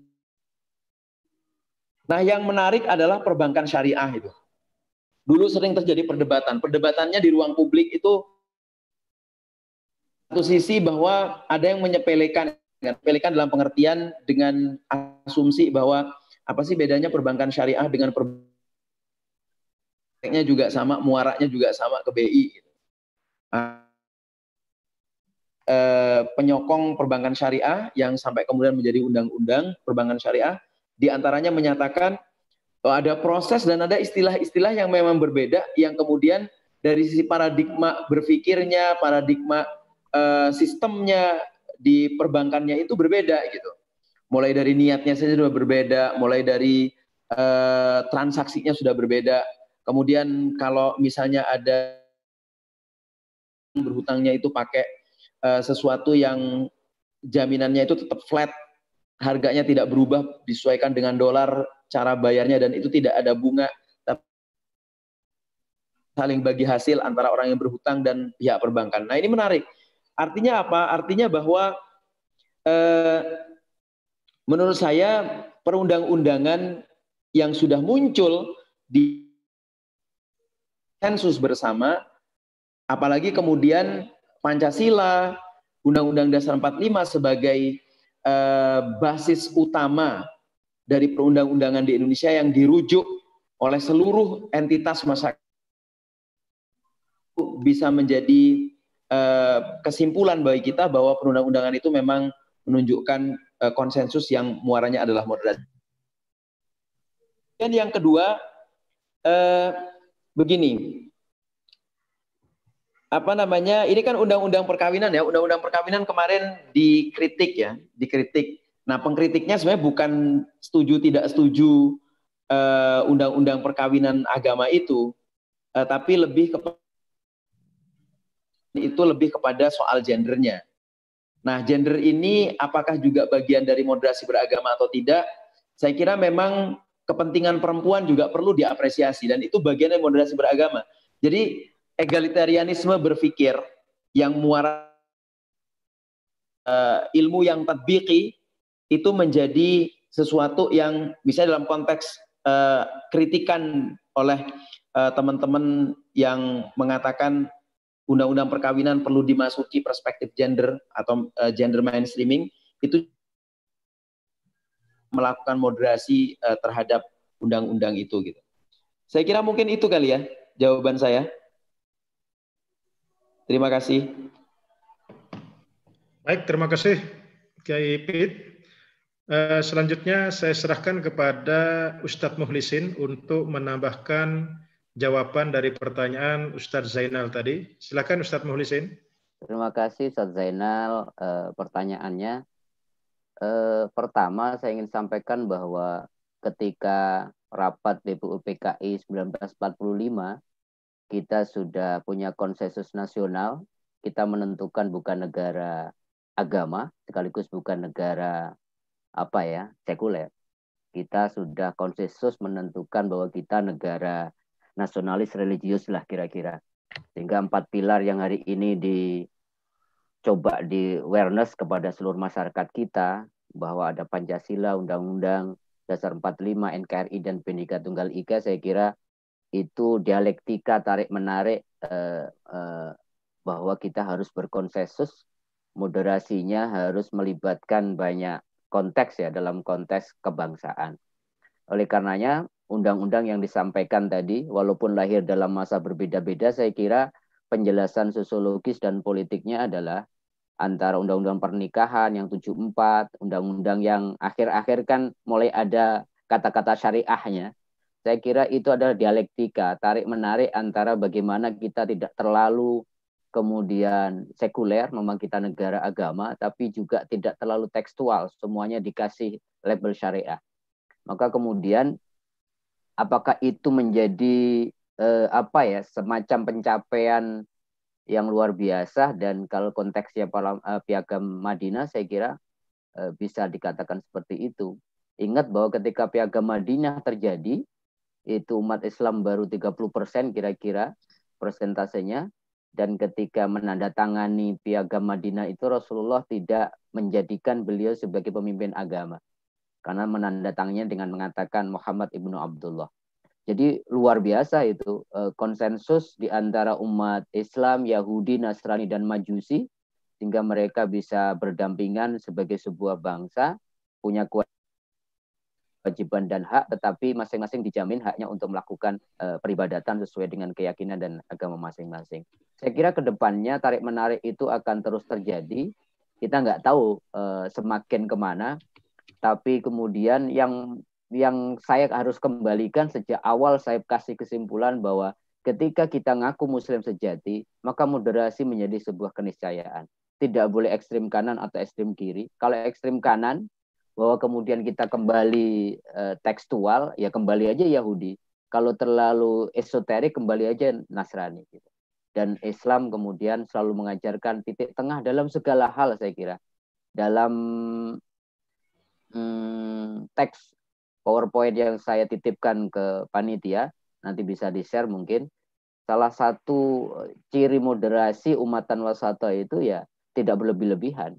Nah, yang menarik adalah perbankan syariah itu. Dulu sering terjadi perdebatan. Perdebatannya di ruang publik itu satu sisi bahwa ada yang menyepelekan dalam pengertian dengan asumsi bahwa apa sih bedanya perbankan syariah dengan perbankannya juga sama, muaraknya juga sama ke BI. Penyokong perbankan syariah yang sampai kemudian menjadi undang-undang perbankan syariah, diantaranya menyatakan ada proses dan ada istilah-istilah yang memang berbeda, yang kemudian dari sisi paradigma berpikirnya, paradigma sistemnya di perbankannya itu berbeda gitu. Mulai dari niatnya saja sudah berbeda, mulai dari transaksinya sudah berbeda. Kemudian kalau misalnya ada berhutangnya itu pakai sesuatu yang jaminannya itu tetap flat, harganya tidak berubah, disesuaikan dengan dolar cara bayarnya, dan itu tidak ada bunga, tapi saling bagi hasil antara orang yang berhutang dan pihak perbankan. Nah, ini menarik. Artinya apa? Artinya bahwa menurut saya perundang-undangan yang sudah muncul di konsensus bersama, apalagi kemudian Pancasila, Undang-Undang Dasar 45 sebagai basis utama dari perundang-undangan di Indonesia yang dirujuk oleh seluruh entitas masyarakat, bisa menjadi kesimpulan bagi kita bahwa perundang-undangan itu memang menunjukkan konsensus yang muaranya adalah moderasi. Dan yang kedua, begini, apa namanya, ini kan undang-undang perkawinan ya, undang-undang perkawinan kemarin dikritik ya, dikritik. Nah, pengkritiknya sebenarnya bukan setuju tidak setuju undang-undang perkawinan agama itu, tapi lebih kepada soal gendernya. Nah, gender ini apakah juga bagian dari moderasi beragama atau tidak? Saya kira memang kepentingan perempuan juga perlu diapresiasi, dan itu bagian dari moderasi beragama. Jadi egalitarianisme berpikir yang muara ilmu yang tatbiki itu menjadi sesuatu yang bisa dalam konteks kritikan oleh teman-teman yang mengatakan undang-undang perkawinan perlu dimasuki perspektif gender atau gender mainstreaming, itu melakukan moderasi terhadap undang-undang itu gitu. Saya kira mungkin itu kali ya jawaban saya. Terima kasih. Baik, terima kasih Kiai Pit. Selanjutnya saya serahkan kepada Ustadz Mukhlisin untuk menambahkan jawaban dari pertanyaan Ustadz Zainal tadi. Silakan Ustadz Mukhlisin. Terima kasih Ustadz Zainal pertanyaannya. Pertama saya ingin sampaikan bahwa ketika rapat BPUPKI 1945 kita sudah punya konsensus nasional, kita menentukan bukan negara agama, sekaligus bukan negara sekuler. Kita sudah konsensus menentukan bahwa kita negara nasionalis religius lah kira-kira. Sehingga 4 pilar yang hari ini dicoba di awareness kepada seluruh masyarakat kita, bahwa ada Pancasila, Undang-Undang Dasar 45, NKRI, dan Bhinneka Tunggal Ika, saya kira itu dialektika tarik-menarik bahwa kita harus berkonsensus, moderasinya harus melibatkan banyak konteks ya, dalam konteks kebangsaan. Oleh karenanya undang-undang yang disampaikan tadi, walaupun lahir dalam masa berbeda-beda, saya kira penjelasan sosiologis dan politiknya adalah antara undang-undang pernikahan yang 74, undang-undang yang akhir-akhir kan mulai ada kata-kata syariahnya. Saya kira itu adalah dialektika, tarik-menarik antara bagaimana kita tidak terlalu kemudian sekuler, memang kita negara agama, tapi juga tidak terlalu tekstual, semuanya dikasih label syariah. Maka kemudian apakah itu menjadi semacam pencapaian yang luar biasa, dan kalau konteksnya Piagam Madinah saya kira bisa dikatakan seperti itu. Ingat bahwa ketika Piagam Madinah terjadi, itu umat Islam baru 30% kira-kira persentasenya, dan ketika menandatangani Piagam Madinah itu Rasulullah tidak menjadikan beliau sebagai pemimpin agama, karena menandatangannya dengan mengatakan Muhammad ibnu Abdullah. Jadi luar biasa itu konsensus di antara umat Islam, Yahudi, Nasrani, dan Majusi, sehingga mereka bisa berdampingan sebagai sebuah bangsa, punya kewajiban dan hak, tetapi masing-masing dijamin haknya untuk melakukan peribadatan sesuai dengan keyakinan dan agama masing-masing. Saya kira ke depannya tarik-menarik itu akan terus terjadi. Kita nggak tahu semakin kemana, tapi kemudian yang saya harus kembalikan sejak awal, saya kasih kesimpulan bahwa ketika kita ngaku Muslim sejati, maka moderasi menjadi sebuah keniscayaan. Tidak boleh ekstrim kanan atau ekstrim kiri. Kalau ekstrim kanan, bahwa kemudian kita kembali tekstual, ya kembali aja Yahudi. Kalau terlalu esoterik, kembali aja Nasrani. Gitu. Dan Islam kemudian selalu mengajarkan titik tengah dalam segala hal, saya kira. Dalam teks PowerPoint yang saya titipkan ke panitia, nanti bisa di-share mungkin. Salah satu ciri moderasi umatan wasata itu ya tidak berlebih-lebihan.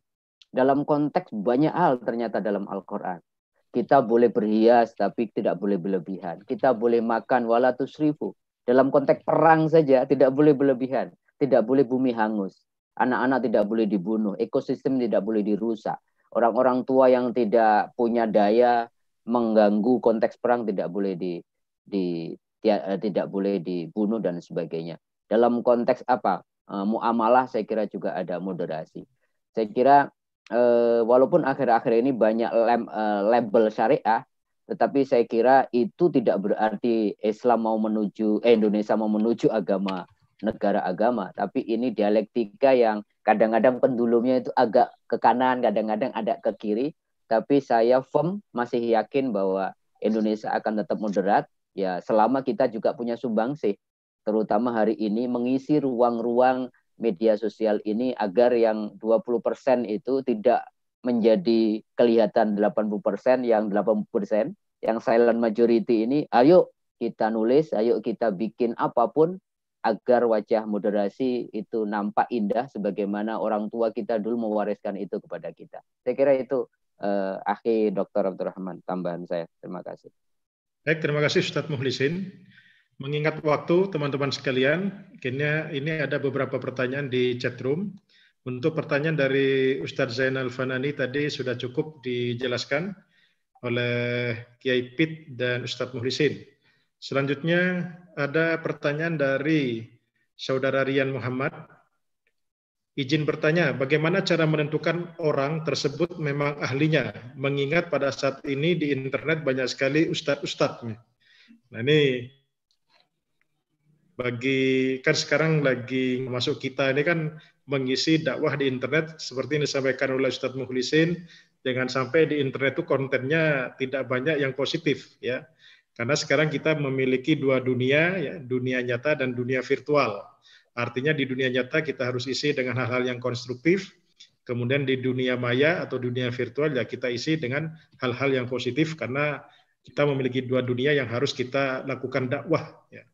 Dalam konteks banyak hal ternyata dalam Al-Quran. Kita boleh berhias tapi tidak boleh berlebihan. Kita boleh makan wala tusrifu. Dalam konteks perang saja tidak boleh berlebihan. Tidak boleh bumi hangus. Anak-anak tidak boleh dibunuh. Ekosistem tidak boleh dirusak. Orang-orang tua yang tidak punya daya mengganggu konteks perang tidak boleh tidak boleh dibunuh dan sebagainya. Dalam konteks muamalah saya kira juga ada moderasi. Saya kira walaupun akhir-akhir ini banyak label syariah, tetapi saya kira itu tidak berarti Islam mau menuju Indonesia mau menuju negara agama, tapi ini dialektika yang kadang-kadang pendulumnya itu agak ke kanan, kadang-kadang ada ke kiri. Tapi saya firm masih yakin bahwa Indonesia akan tetap moderat, ya selama kita juga punya sumbangsih, terutama hari ini mengisi ruang-ruang media sosial ini agar yang 20% itu tidak menjadi kelihatan 80%, yang 80%, yang silent majority ini, ayo kita nulis, ayo kita bikin apapun agar wajah moderasi itu nampak indah sebagaimana orang tua kita dulu mewariskan itu kepada kita. Saya kira itu Akhi Dr. Abdurrahman, tambahan saya. Terima kasih. Baik, terima kasih Ustadz Mukhlisin. Mengingat waktu teman-teman sekalian, ini ada beberapa pertanyaan di chat room. Untuk pertanyaan dari Ustadz Zainal Fanani tadi sudah cukup dijelaskan oleh Kiai Pit dan Ustadz Mukhlisin. Selanjutnya ada pertanyaan dari Saudara Rian Muhammad. Izin bertanya, bagaimana cara menentukan orang tersebut memang ahlinya? Mengingat pada saat ini di internet banyak sekali ustadz-ustadz. Nah ini kan sekarang lagi masuk kita ini kan mengisi dakwah di internet seperti yang disampaikan oleh Ustadz Mukhlisin, jangan sampai di internet itu kontennya tidak banyak yang positif ya. Karena sekarang kita memiliki dua dunia, ya, dunia nyata dan dunia virtual. Artinya di dunia nyata kita harus isi dengan hal-hal yang konstruktif, kemudian di dunia maya atau dunia virtual ya kita isi dengan hal-hal yang positif karena kita memiliki dua dunia yang harus kita lakukan dakwah. Ya.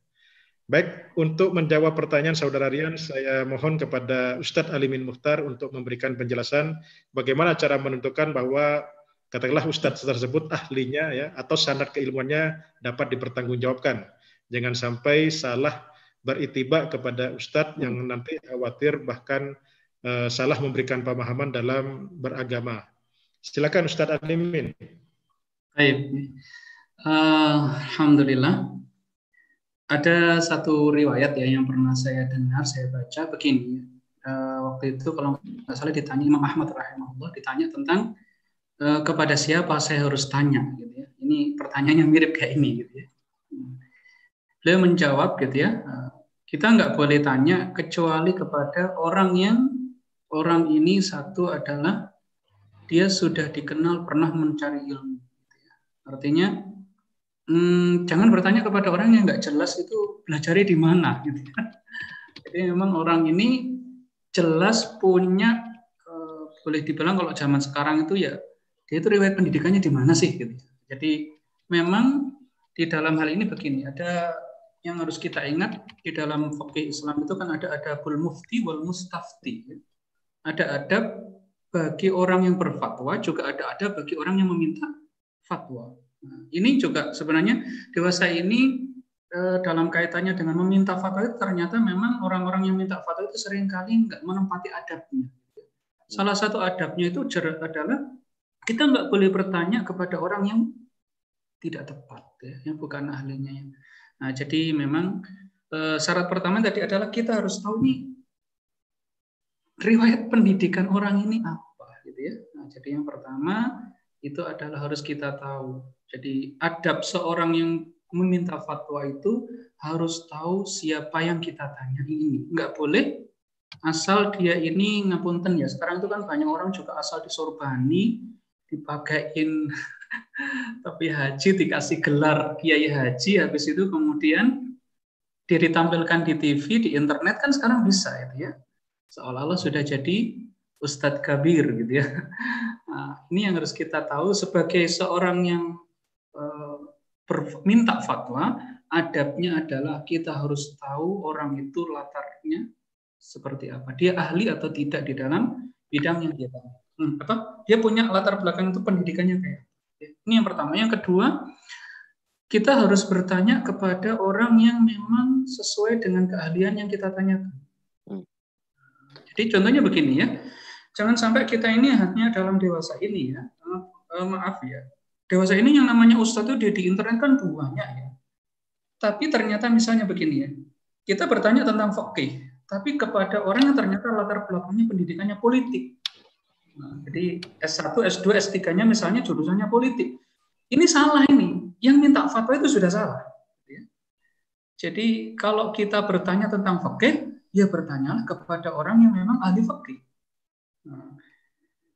Baik, untuk menjawab pertanyaan Saudara Rian, saya mohon kepada Ustadz Alimin Mukhtar untuk memberikan penjelasan bagaimana cara menentukan bahwa katakanlah Ustadz tersebut ahlinya ya atau sanad keilmuannya dapat dipertanggungjawabkan. Jangan sampai salah beritibak kepada Ustadz yang nanti khawatir bahkan salah memberikan pemahaman dalam beragama. Silakan Ustadz Alimin. Baik. Alhamdulillah. Ada satu riwayat ya yang pernah saya dengar, saya baca begini. Waktu itu kalau nggak salah ditanya Imam Ahmad rahimahullah, ditanya tentang kepada siapa saya harus tanya, gitu ya. Ini pertanyaannya mirip kayak ini, gitu ya. Beliau menjawab, gitu ya, kita nggak boleh tanya kecuali kepada orang ini satu adalah dia sudah dikenal pernah mencari ilmu. Gitu ya. Artinya jangan bertanya kepada orang yang nggak jelas itu belajarnya di mana, gitu ya. Jadi memang orang ini jelas punya, boleh dibilang kalau zaman sekarang itu ya dia itu riwayat pendidikannya di mana sih, gitu. Jadi memang di dalam hal ini begini, ada yang harus kita ingat di dalam fikih Islam itu kan ada adabul mufti wal mustafti. Ada adab bagi orang yang berfatwa, juga ada adab bagi orang yang meminta fatwa. Nah, ini juga sebenarnya dewasa ini dalam kaitannya dengan meminta fatwa itu ternyata memang orang-orang yang minta fatwa itu seringkali nggak menempati adabnya. Salah satu adabnya itu adalah kita nggak boleh bertanya kepada orang yang tidak tepat, ya, yang bukan ahlinya. Nah, jadi memang syarat pertama tadi adalah kita harus tahu nih riwayat pendidikan orang ini apa, gitu ya. Nah, jadi yang pertama itu adalah harus kita tahu. Jadi adab seorang yang meminta fatwa itu harus tahu siapa yang kita tanya ini. Nggak boleh asal dia ini, ngapunten ya, sekarang itu kan banyak orang juga asal disurbani, dipakain tapi haji, dikasih gelar kiai haji, habis itu kemudian ditampilkan di TV, di internet kan sekarang bisa, gitu ya. Seolah-olah sudah jadi Ustadz Kabir, gitu ya. Nah, ini yang harus kita tahu sebagai seorang yang minta fatwa, adabnya adalah kita harus tahu orang itu latarnya seperti apa. Dia ahli atau tidak di dalam bidang yang dia tahu. Dia punya latar belakang itu pendidikannya kayak. Ini yang pertama. Yang kedua, kita harus bertanya kepada orang yang memang sesuai dengan keahlian yang kita tanyakan. Jadi contohnya begini ya, jangan sampai kita ini hanya dalam dewasa ini ya, maaf ya, dewasa ini yang namanya ustadz itu di internet kan banyak ya. Tapi ternyata misalnya begini ya, kita bertanya tentang fikih, tapi kepada orang yang ternyata latar belakangnya pendidikannya politik. Nah, jadi S1, S2, S3-nya misalnya jurusannya politik. Ini salah ini, yang minta fatwa itu sudah salah. Jadi kalau kita bertanya tentang fikih, ya bertanyalah kepada orang yang memang ahli fikih. Nah,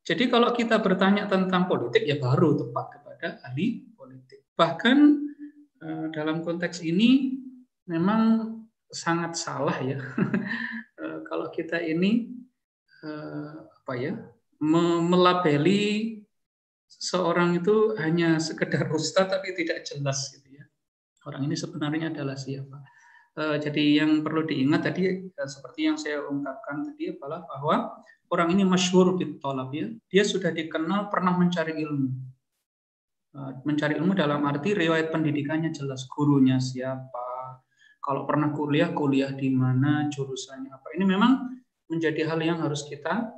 jadi kalau kita bertanya tentang politik, ya baru tepat kepada ahli politik. Bahkan dalam konteks ini memang sangat salah ya. Kalau kita ini melabeli seorang itu hanya sekedar ustadz tapi tidak jelas, gitu ya. Orang ini sebenarnya adalah siapa? Jadi yang perlu diingat tadi seperti yang saya ungkapkan tadi adalah bahwa orang ini masyhur bitolab ya. Dia sudah dikenal pernah mencari ilmu. Mencari ilmu dalam arti riwayat pendidikannya jelas, gurunya siapa, kalau pernah kuliah di mana, jurusannya apa. Ini memang menjadi hal yang harus kita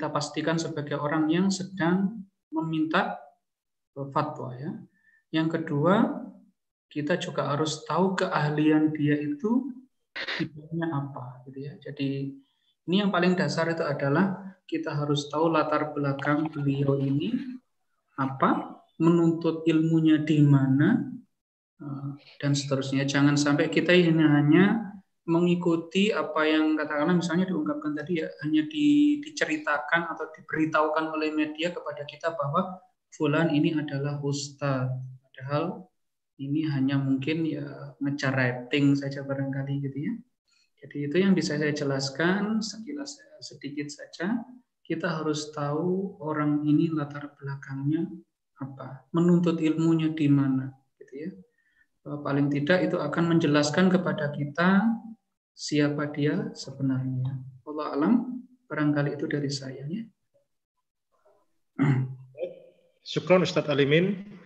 pastikan sebagai orang yang sedang meminta fatwa ya. Yang kedua, kita juga harus tahu keahlian dia itu bidangnya apa, gitu ya. Jadi ini yang paling dasar itu adalah kita harus tahu latar belakang beliau ini apa, menuntut ilmunya di mana, dan seterusnya. Jangan sampai kita ini hanya mengikuti apa yang katakanlah misalnya diungkapkan tadi ya, hanya diceritakan atau diberitahukan oleh media kepada kita bahwa fulan ini adalah ustadz, padahal ini hanya mungkin ya ngejar rating saja barangkali, gitu ya. Jadi itu yang bisa saya jelaskan sekilas sedikit saja. Kita harus tahu orang ini latar belakangnya apa, menuntut ilmunya di mana, gitu ya. Paling tidak itu akan menjelaskan kepada kita siapa dia sebenarnya. Wallahu a'lam, barangkali itu dari saya ya. Syukran Ustadz Alimin.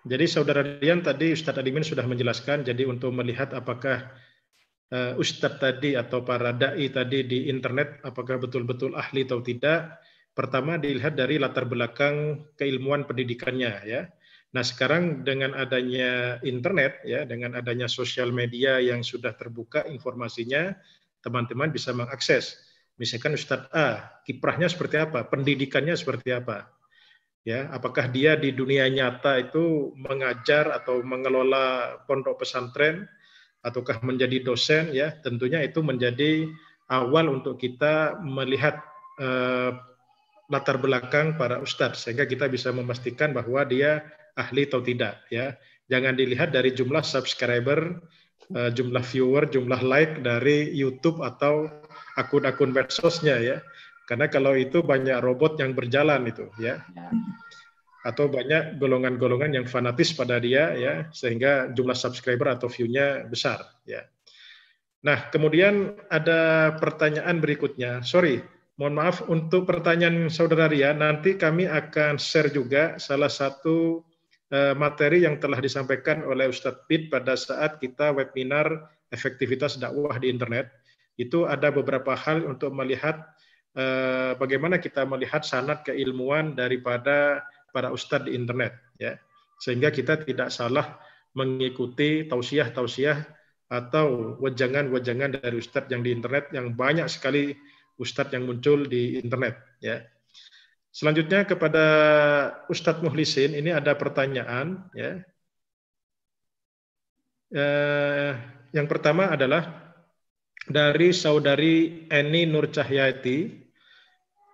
Jadi saudara Rian tadi Ustadz Alimin sudah menjelaskan, jadi untuk melihat apakah Ustadz tadi atau para da'i tadi di internet apakah betul-betul ahli atau tidak, pertama dilihat dari latar belakang keilmuan pendidikannya ya. Nah, sekarang dengan adanya internet ya, dengan adanya sosial media yang sudah terbuka informasinya, teman-teman bisa mengakses. Misalkan Ustadz A, kiprahnya seperti apa, pendidikannya seperti apa. Ya, apakah dia di dunia nyata itu mengajar atau mengelola pondok pesantren ataukah menjadi dosen ya, tentunya itu menjadi awal untuk kita melihat latar belakang para ustadz sehingga kita bisa memastikan bahwa dia ahli atau tidak ya. Jangan dilihat dari jumlah subscriber, jumlah viewer, jumlah like dari YouTube atau akun-akun medsosnya ya. Karena kalau itu banyak robot yang berjalan itu ya. Atau banyak golongan-golongan yang fanatis pada dia ya sehingga jumlah subscriber atau view-nya besar ya. Nah, kemudian ada pertanyaan berikutnya. Sorry, mohon maaf untuk pertanyaan saudara Ria, nanti kami akan share juga salah satu materi yang telah disampaikan oleh Ustadz Bid pada saat kita webinar efektivitas dakwah di internet. Itu ada beberapa hal untuk melihat bagaimana kita melihat sanad keilmuan daripada para ustadz di internet, ya, sehingga kita tidak salah mengikuti tausiah-tausiah atau wejangan-wejangan dari ustadz yang di internet, yang banyak sekali ustadz yang muncul di internet ya. Selanjutnya kepada Ustadz Muhlisin, ini ada pertanyaan ya. Yang pertama adalah dari saudari Eni Nur Cahyati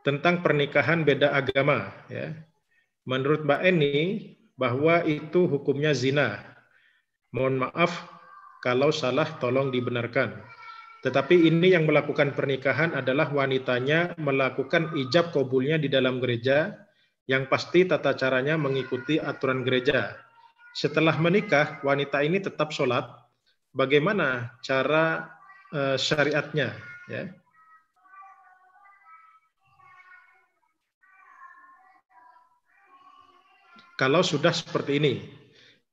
tentang pernikahan beda agama ya. Menurut Mbak Eni bahwa itu hukumnya zina. Mohon maaf kalau salah tolong dibenarkan. Tetapi ini yang melakukan pernikahan adalah wanitanya melakukan ijab kabulnya di dalam gereja, yang pasti tata caranya mengikuti aturan gereja. Setelah menikah, wanita ini tetap sholat. Bagaimana cara syariatnya? Ya. Kalau sudah seperti ini,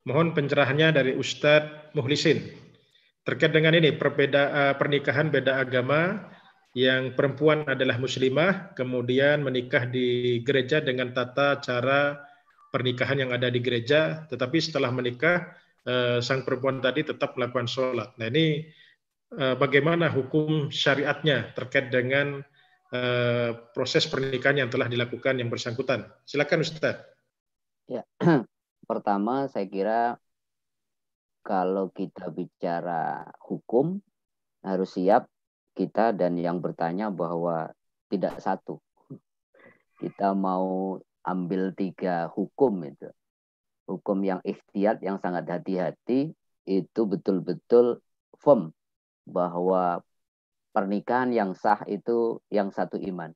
mohon pencerahannya dari Ustadz Muhlisin. Terkait dengan ini, pernikahan beda agama yang perempuan adalah muslimah, kemudian menikah di gereja dengan tata cara pernikahan yang ada di gereja, tetapi setelah menikah, sang perempuan tadi tetap melakukan sholat. Nah ini bagaimana hukum syariatnya terkait dengan proses pernikahan yang telah dilakukan yang bersangkutan. Silakan Ustadz. Ya, pertama saya kira kalau kita bicara hukum, harus siap kita dan yang bertanya bahwa tidak satu. Kita mau ambil 3 hukum itu. Hukum yang ikhtiyat, yang sangat hati-hati, itu betul-betul firm bahwa pernikahan yang sah itu yang satu iman.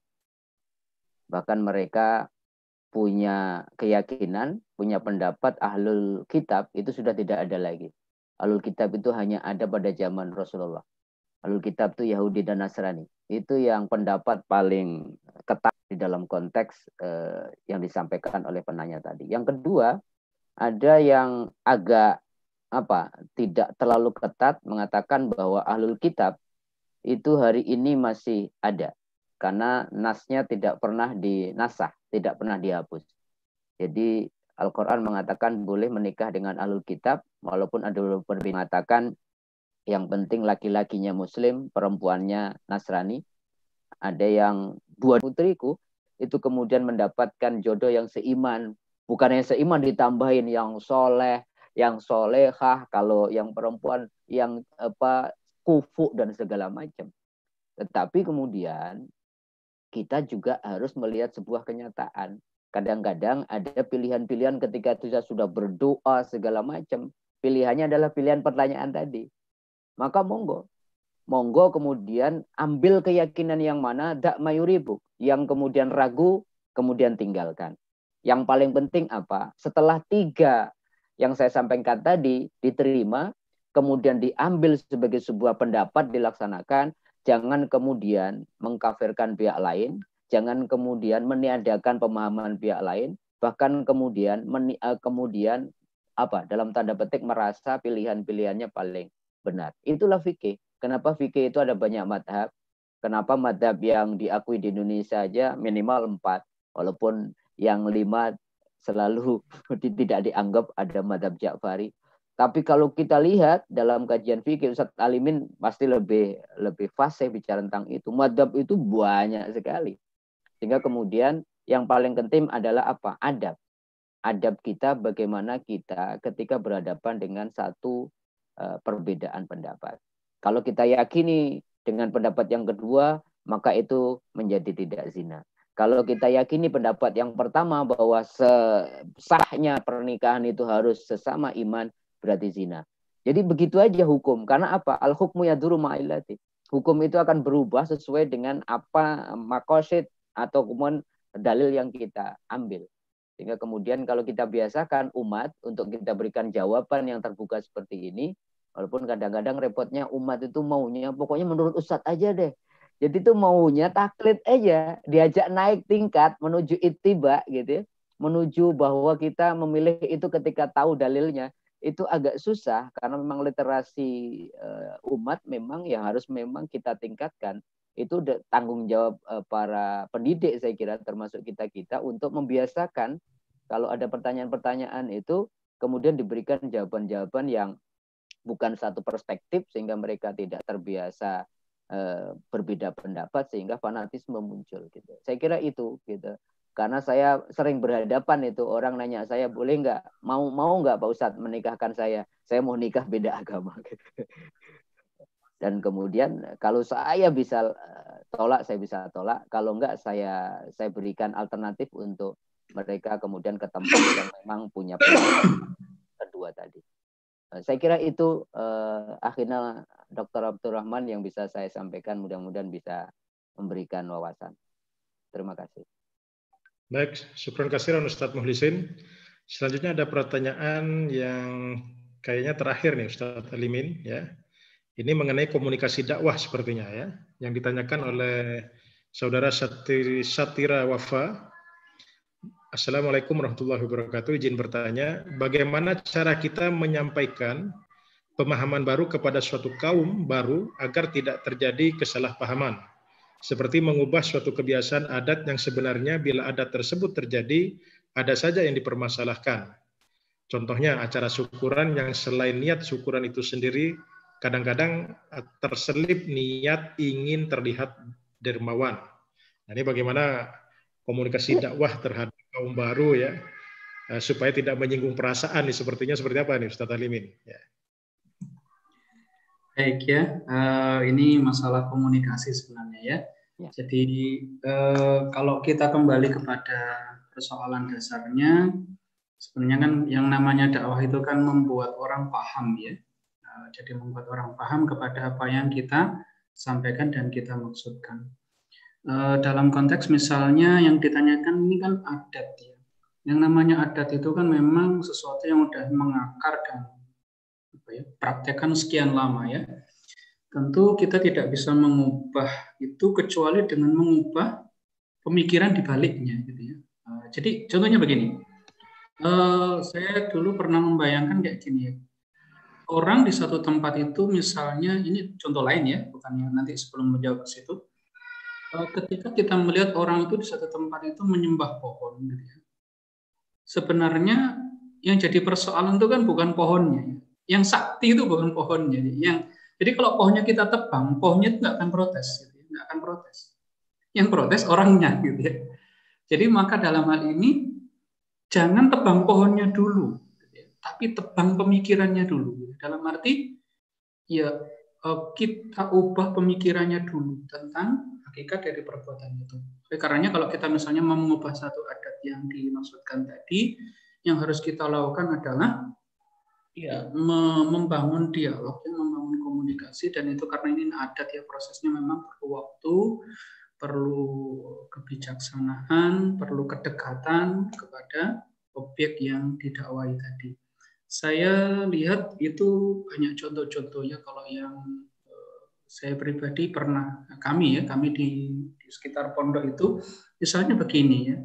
Bahkan mereka punya keyakinan, punya pendapat ahlul kitab itu sudah tidak ada lagi. Ahlul kitab itu hanya ada pada zaman Rasulullah. Ahlul kitab itu Yahudi dan Nasrani. Itu yang pendapat paling ketat di dalam konteks yang disampaikan oleh penanya tadi. Yang kedua, ada yang agak tidak terlalu ketat mengatakan bahwa ahlul kitab itu hari ini masih ada. Karena nasnya tidak pernah dinasah, tidak pernah dihapus. Jadi Al-Quran mengatakan boleh menikah dengan ahlul kitab, walaupun ada beberapa yang mengatakan yang penting laki-lakinya muslim, perempuannya Nasrani. Ada yang 2 putriku itu kemudian mendapatkan jodoh yang seiman. Bukan yang seiman ditambahin yang soleh, yang solehah, kalau yang perempuan yang kufu dan segala macam. Tetapi kemudian kita juga harus melihat sebuah kenyataan. Kadang-kadang ada pilihan-pilihan ketika kita sudah berdoa segala macam. Pilihannya adalah pilihan pertanyaan tadi. Maka monggo. Monggo kemudian ambil keyakinan yang mana dak mayuribuk. Yang kemudian ragu, kemudian tinggalkan. Yang paling penting apa? Setelah 3 yang saya sampaikan tadi diterima, kemudian diambil sebagai sebuah pendapat dilaksanakan, jangan kemudian mengkafirkan pihak lain, jangan kemudian meniadakan pemahaman pihak lain, bahkan kemudian dalam tanda petik merasa pilihan-pilihannya paling benar. Itulah fikih. Kenapa fikih itu ada banyak madhab? Kenapa madhab yang diakui di Indonesia aja minimal 4, walaupun yang 5 selalu tidak dianggap ada madhab Ja'fari. Tapi kalau kita lihat dalam kajian fikih, Ustaz Alimin pasti lebih fasih bicara tentang itu. Madhab itu banyak sekali. Sehingga kemudian yang paling penting adalah apa? Adab. Adab kita bagaimana kita ketika berhadapan dengan satu perbedaan pendapat. Kalau kita yakini dengan pendapat yang kedua, maka itu menjadi tidak zina. Kalau kita yakini pendapat yang pertama bahwa sahnya pernikahan itu harus sesama iman, berarti zina. Jadi begitu aja hukum. Karena apa? Al-hukmu yaduru ma'illati. Hukum itu akan berubah sesuai dengan apa maqasid atau kemudian dalil yang kita ambil. Sehingga kemudian kalau kita biasakan umat untuk kita berikan jawaban yang terbuka seperti ini, walaupun kadang-kadang repotnya umat itu maunya pokoknya menurut Ustadz aja deh. Jadi itu maunya taklid aja, diajak naik tingkat menuju ittiba gitu ya. Menuju bahwa kita memilih itu ketika tahu dalilnya, itu agak susah karena memang literasi umat memang yang harus memang kita tingkatkan. Itu tanggung jawab para pendidik saya kira termasuk kita untuk membiasakan kalau ada pertanyaan-pertanyaan itu kemudian diberikan jawaban-jawaban yang bukan satu perspektif sehingga mereka tidak terbiasa berbeda pendapat sehingga fanatisme muncul gitu. Saya kira itu gitu. Karena saya sering berhadapan itu orang nanya saya boleh nggak mau nggak Pak Ustadz menikahkan saya mau nikah beda agama gitu. Dan kemudian kalau saya bisa tolak saya bisa tolak, kalau enggak saya berikan alternatif untuk mereka kemudian ke tempat yang memang punya pendapat kedua tadi. Saya kira itu akhirnya Dr. Abdurrahman yang bisa saya sampaikan, mudah-mudahan bisa memberikan wawasan. Terima kasih. Baik, syukran kasiran Ustadz Muhlisin. Selanjutnya ada pertanyaan yang kayaknya terakhir nih Ustadz Alimin ya. Ini mengenai komunikasi dakwah sepertinya ya, yang ditanyakan oleh saudara Satira Wafa. Assalamualaikum warahmatullahi wabarakatuh. Izin bertanya, bagaimana cara kita menyampaikan pemahaman baru kepada suatu kaum baru agar tidak terjadi kesalahpahaman, seperti mengubah suatu kebiasaan adat yang sebenarnya bila adat tersebut terjadi, ada saja yang dipermasalahkan. Contohnya acara syukuran yang selain niat syukuran itu sendiri, kadang-kadang terselip niat ingin terlihat dermawan. Nah, ini bagaimana komunikasi dakwah terhadap kaum baru ya, supaya tidak menyinggung perasaan nih, sepertinya seperti apa nih Ustadz Alimin? Ya. Baik ya, ini masalah komunikasi sebenarnya ya. Jadi kalau kita kembali kepada persoalan dasarnya, sebenarnya kan yang namanya dakwah itu kan membuat orang paham ya. Jadi membuat orang paham kepada apa yang kita sampaikan dan kita maksudkan. Dalam konteks misalnya yang ditanyakan ini kan adat ya. Yang namanya adat itu kan memang sesuatu yang sudah mengakar dan praktekkan sekian lama ya. Tentu kita tidak bisa mengubah itu kecuali dengan mengubah pemikiran di baliknya gitu ya. Jadi contohnya begini. Saya dulu pernah membayangkan kayak gini ya. Orang di satu tempat itu misalnya, ini contoh lain ya, bukan yang nanti sebelum menjawab ke situ. Ketika kita melihat orang itu di satu tempat itu menyembah pohon, gitu ya. Sebenarnya yang jadi persoalan itu kan bukan pohonnya, yang sakti itu bukan pohonnya. Jadi kalau pohonnya kita tebang, pohonnya itu nggak akan protes, gitu ya. Nggak akan protes. Yang protes orangnya, gitu ya. Jadi maka dalam hal ini jangan tebang pohonnya dulu, gitu ya. Tapi tebang pemikirannya dulu. Dalam arti ya kita ubah pemikirannya dulu tentang hakikat dari perbuatan itu. Oleh karenanya kalau kita misalnya mau mengubah satu adat yang dimaksudkan tadi, yang harus kita lakukan adalah ya membangun dialog, membangun komunikasi, dan itu karena ini adat ya prosesnya memang perlu waktu, perlu kebijaksanaan, perlu kedekatan kepada objek yang didakwai tadi. Saya lihat itu banyak contoh-contohnya. Kalau yang saya pribadi pernah, kami di sekitar pondok itu, misalnya begini ya,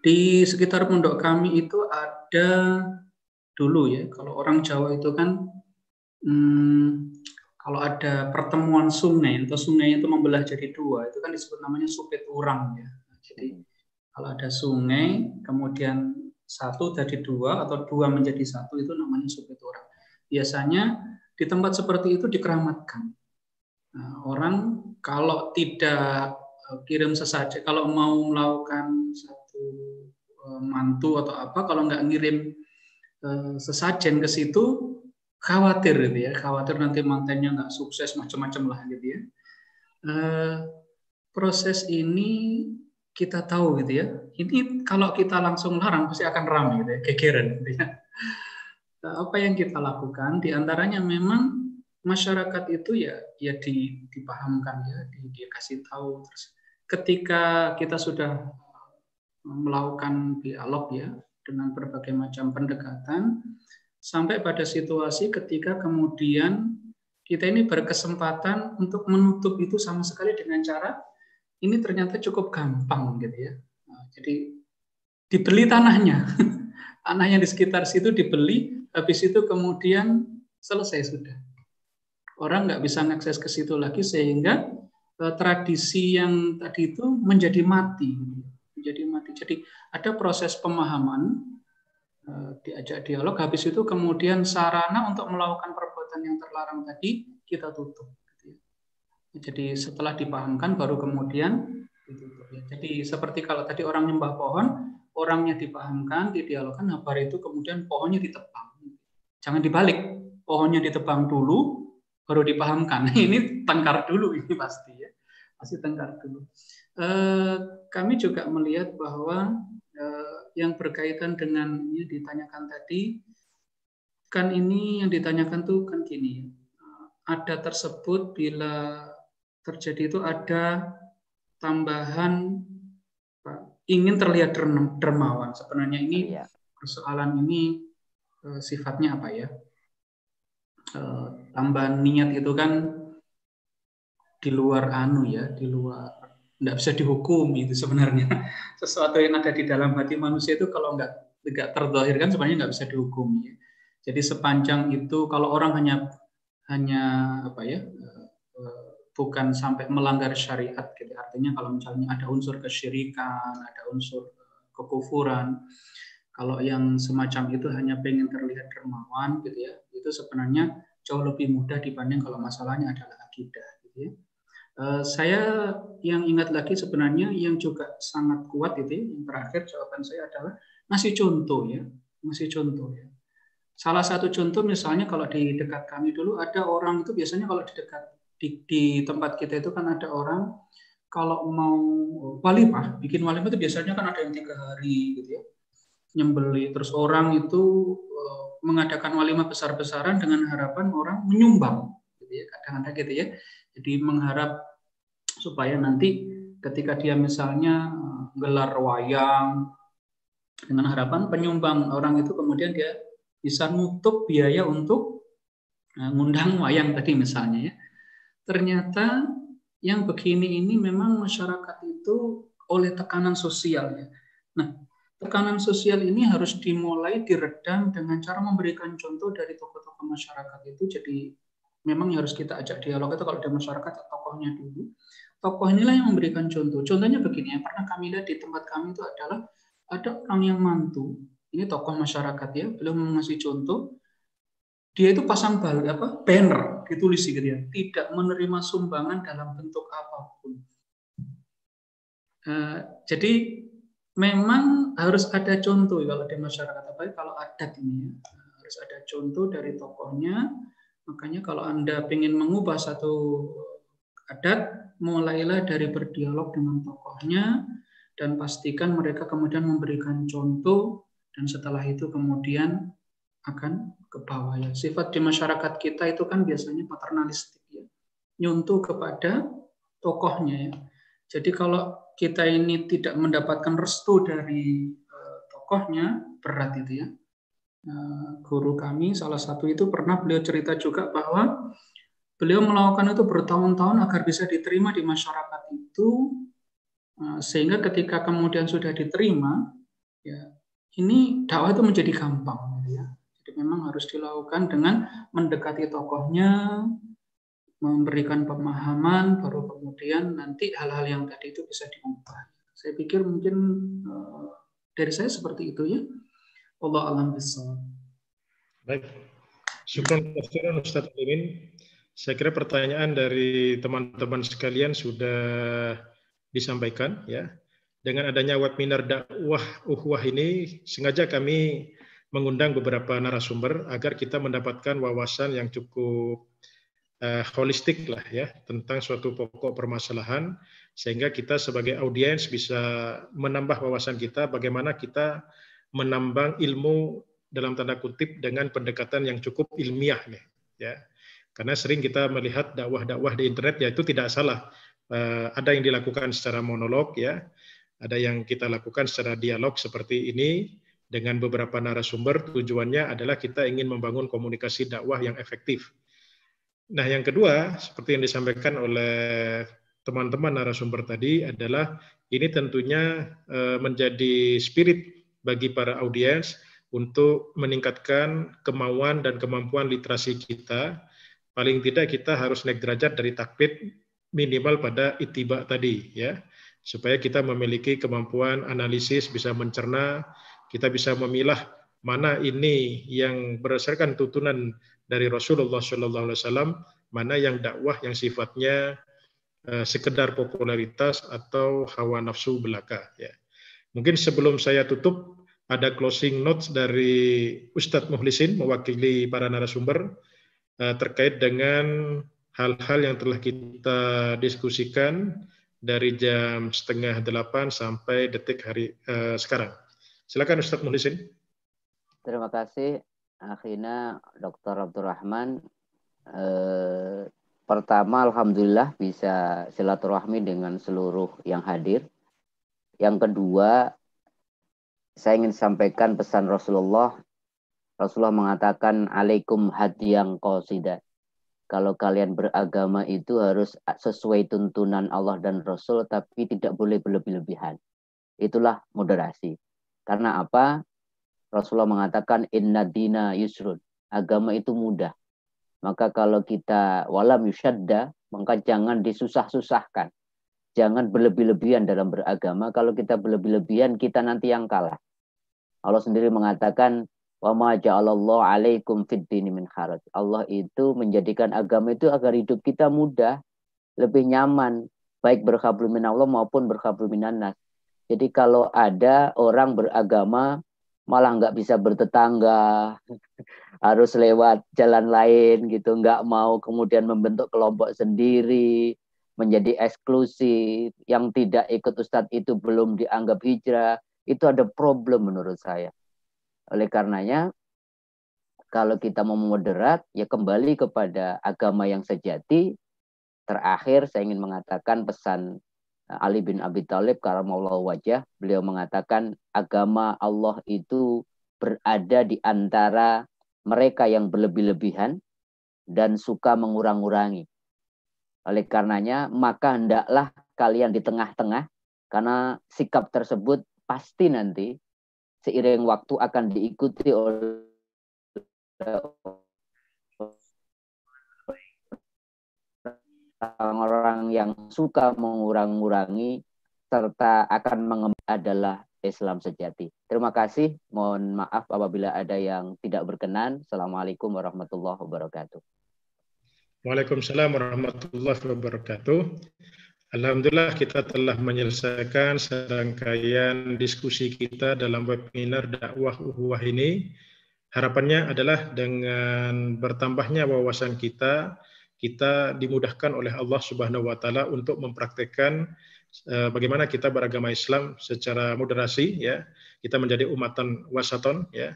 di sekitar pondok kami itu ada dulu ya, kalau orang Jawa itu kan kalau ada pertemuan sungai atau sungai itu membelah jadi dua, itu kan disebut namanya supit urang ya. Jadi kalau ada sungai kemudian satu jadi dua atau dua menjadi satu, itu namanya supit urang. Biasanya di tempat seperti itu dikeramatkan. Nah, orang kalau tidak kirim sesajen, kalau mau melakukan satu mantu atau apa, kalau nggak ngirim sesajen ke situ, khawatir gitu ya, khawatir nanti mantennya nggak sukses, macam-macam lah gitu ya. Proses ini kita tahu gitu ya, ini kalau kita langsung larang pasti akan ramai gitu ya, gegeran gitu ya. Apa yang kita lakukan diantaranya memang masyarakat itu ya dipahamkan ya, dikasih tahu. Terus ketika kita sudah melakukan dialog ya dengan berbagai macam pendekatan, sampai pada situasi ketika kemudian kita ini berkesempatan untuk menutup itu sama sekali dengan cara ini ternyata cukup gampang gitu ya. Nah, jadi dibeli tanahnya, tanahnya di sekitar situ dibeli, habis itu kemudian selesai sudah. Orang nggak bisa mengakses ke situ lagi sehingga tradisi yang tadi itu menjadi mati, menjadi mati. Jadi ada proses pemahaman, diajak dialog, habis itu kemudian sarana untuk melakukan perbuatan yang terlarang tadi kita tutup. Jadi setelah dipahamkan baru kemudian ditutup. Jadi seperti kalau tadi orang nyembah pohon, orangnya dipahamkan, didialogkan, nah baru itu kemudian pohonnya ditebang. Jangan dibalik, pohonnya ditebang dulu, baru dipahamkan. Ini tengkar dulu ini pasti ya, pasti tengkar dulu. Kami juga melihat bahwa yang berkaitan dengan yang ditanyakan tadi, kan ini yang ditanyakan tuh kan gini, ada tersebut bila terjadi itu ada tambahan ingin terlihat dermawan. Sebenarnya ini persoalan ini sifatnya apa ya? Tambahan niat itu kan di luar di luar, nggak bisa dihukum itu sebenarnya. Sesuatu yang ada di dalam hati manusia itu kalau nggak terzahirkan sebenarnya nggak bisa dihukum ya. Jadi sepanjang itu kalau orang hanya apa ya, bukan sampai melanggar syariat gitu. Artinya kalau misalnya ada unsur kesyirikan, ada unsur kekufuran, kalau yang semacam itu hanya pengen terlihat dermawan gitu ya, itu sebenarnya jauh lebih mudah dibanding kalau masalahnya adalah akidah gitu ya. Saya yang ingat lagi sebenarnya yang juga sangat kuat itu yang terakhir jawaban saya adalah ngasih contoh ya, ngasih contoh ya. Salah satu contoh misalnya kalau di dekat kami dulu ada orang itu biasanya kalau di dekat di tempat kita itu kan ada orang kalau mau walimah, bikin walimah itu biasanya kan ada yang 3 hari gitu ya, nyembeli. Terus orang itu mengadakan walimah besar-besaran dengan harapan orang menyumbang gitu ya, kadang-kadang gitu ya. Jadi mengharap supaya nanti ketika dia misalnya gelar wayang dengan harapan penyumbang orang itu kemudian dia bisa nutup biaya untuk ngundang wayang tadi misalnya ya. Ternyata yang begini ini memang masyarakat itu oleh tekanan sosial ya. Nah, tekanan sosial ini harus dimulai diredam dengan cara memberikan contoh dari tokoh-tokoh masyarakat itu. Jadi memang harus kita ajak dialog itu kalau di masyarakat tokohnya dulu. Tokoh inilah yang memberikan contoh. Contohnya begini, yang pernah kami lihat di tempat kami itu adalah ada orang yang mantu. Ini tokoh masyarakat ya, beliau mengasih contoh. Dia itu pasang banner ditulis gitu ya, tidak menerima sumbangan dalam bentuk apapun. Jadi memang harus ada contoh kalau di masyarakat, apalagi kalau adat ini ya, harus ada contoh dari tokohnya. Makanya kalau Anda ingin mengubah satu adat, mulailah dari berdialog dengan tokohnya dan pastikan mereka kemudian memberikan contoh dan setelah itu kemudian akan ke bawah ya. Sifat di masyarakat kita itu kan biasanya paternalistik ya. Nyuntuh kepada tokohnya ya. Jadi kalau kita ini tidak mendapatkan restu dari tokohnya, berat itu ya. Guru kami salah satu itu pernah beliau cerita juga bahwa beliau melakukan itu bertahun-tahun agar bisa diterima di masyarakat itu, sehingga ketika kemudian sudah diterima ya, ini dakwah itu menjadi gampang gitu ya. Jadi memang harus dilakukan dengan mendekati tokohnya, memberikan pemahaman, baru kemudian nanti hal-hal yang tadi itu bisa diubah. Saya pikir mungkin dari saya seperti itu ya. Allah alam bisawab. Baik. Syukran katsiran Ustaz Alimin. Saya kira pertanyaan dari teman-teman sekalian sudah disampaikan ya. Dengan adanya webinar dakwah ukhuwah ini sengaja kami mengundang beberapa narasumber agar kita mendapatkan wawasan yang cukup holistik lah ya tentang suatu pokok permasalahan, sehingga kita sebagai audiens bisa menambah wawasan kita bagaimana kita menambang ilmu dalam tanda kutip dengan pendekatan yang cukup ilmiah nih ya. Karena sering kita melihat dakwah-dakwah di internet ya itu tidak salah, ada yang dilakukan secara monolog ya, ada yang kita lakukan secara dialog seperti ini dengan beberapa narasumber. Tujuannya adalah kita ingin membangun komunikasi dakwah yang efektif. Nah, yang kedua, seperti yang disampaikan oleh teman-teman narasumber tadi adalah ini tentunya menjadi spirit bagi para audiens untuk meningkatkan kemauan dan kemampuan literasi kita. Paling tidak kita harus naik derajat dari takbid minimal pada ittiba tadi ya, supaya kita memiliki kemampuan analisis, bisa mencerna, kita bisa memilah mana ini yang berdasarkan tuntunan dari Rasulullah SAW, mana yang dakwah yang sifatnya sekedar popularitas atau hawa nafsu belaka. Ya. Mungkin sebelum saya tutup, ada closing notes dari Ustadz Mukhlisin mewakili para narasumber terkait dengan hal-hal yang telah kita diskusikan dari jam 7:30 sampai detik hari sekarang. Silakan Ustadz Mukhlisin. Terima kasih akhirnya Dr. Abdurrahman. Pertama, alhamdulillah bisa silaturahmi dengan seluruh yang hadir. Yang kedua, saya ingin sampaikan pesan Rasulullah. Rasulullah mengatakan, alaikum hadiyang qasidah. Kalau kalian beragama itu harus sesuai tuntunan Allah dan Rasul, tapi tidak boleh berlebih-lebihan. Itulah moderasi. Karena apa? Rasulullah mengatakan inna dina yusrun, agama itu mudah. Maka kalau kita walam yusyadda, maka jangan disusah-susahkan. Jangan berlebih-lebihan dalam beragama. Kalau kita berlebih-lebihan, kita nanti yang kalah. Allah sendiri mengatakan wa ma ja'alallahu 'alaikum fid dini min haraj. Allah itu menjadikan agama itu agar hidup kita mudah, lebih nyaman, baik berkhablum minallah maupun berkhablum minannas. Jadi kalau ada orang beragama malah nggak bisa bertetangga, harus lewat jalan lain gitu, nggak mau kemudian membentuk kelompok sendiri, menjadi eksklusif, yang tidak ikut Ustadz itu belum dianggap hijrah, itu ada problem menurut saya. Oleh karenanya, kalau kita mau moderat, ya kembali kepada agama yang sejati. Terakhir, saya ingin mengatakan pesan Ali bin Abi Thalib karamallahu wajah, beliau mengatakan agama Allah itu berada di antara mereka yang berlebih-lebihan dan suka mengurang-urangi. Oleh karenanya maka hendaklah kalian di tengah-tengah, karena sikap tersebut pasti nanti seiring waktu akan diikuti oleh orang-orang yang suka mengurang-urangi serta akan mengembang adalah Islam sejati. Terima kasih. Mohon maaf apabila ada yang tidak berkenan. Assalamualaikum warahmatullahi wabarakatuh. Waalaikumsalam warahmatullahi wabarakatuh. Alhamdulillah kita telah menyelesaikan serangkaian diskusi kita dalam webinar dakwah ukhuwah ini. Harapannya adalah dengan bertambahnya wawasan kita dimudahkan oleh Allah Subhanahu wa taala untuk mempraktekkan bagaimana kita beragama Islam secara moderasi ya. Kita menjadi umatan wasaton ya.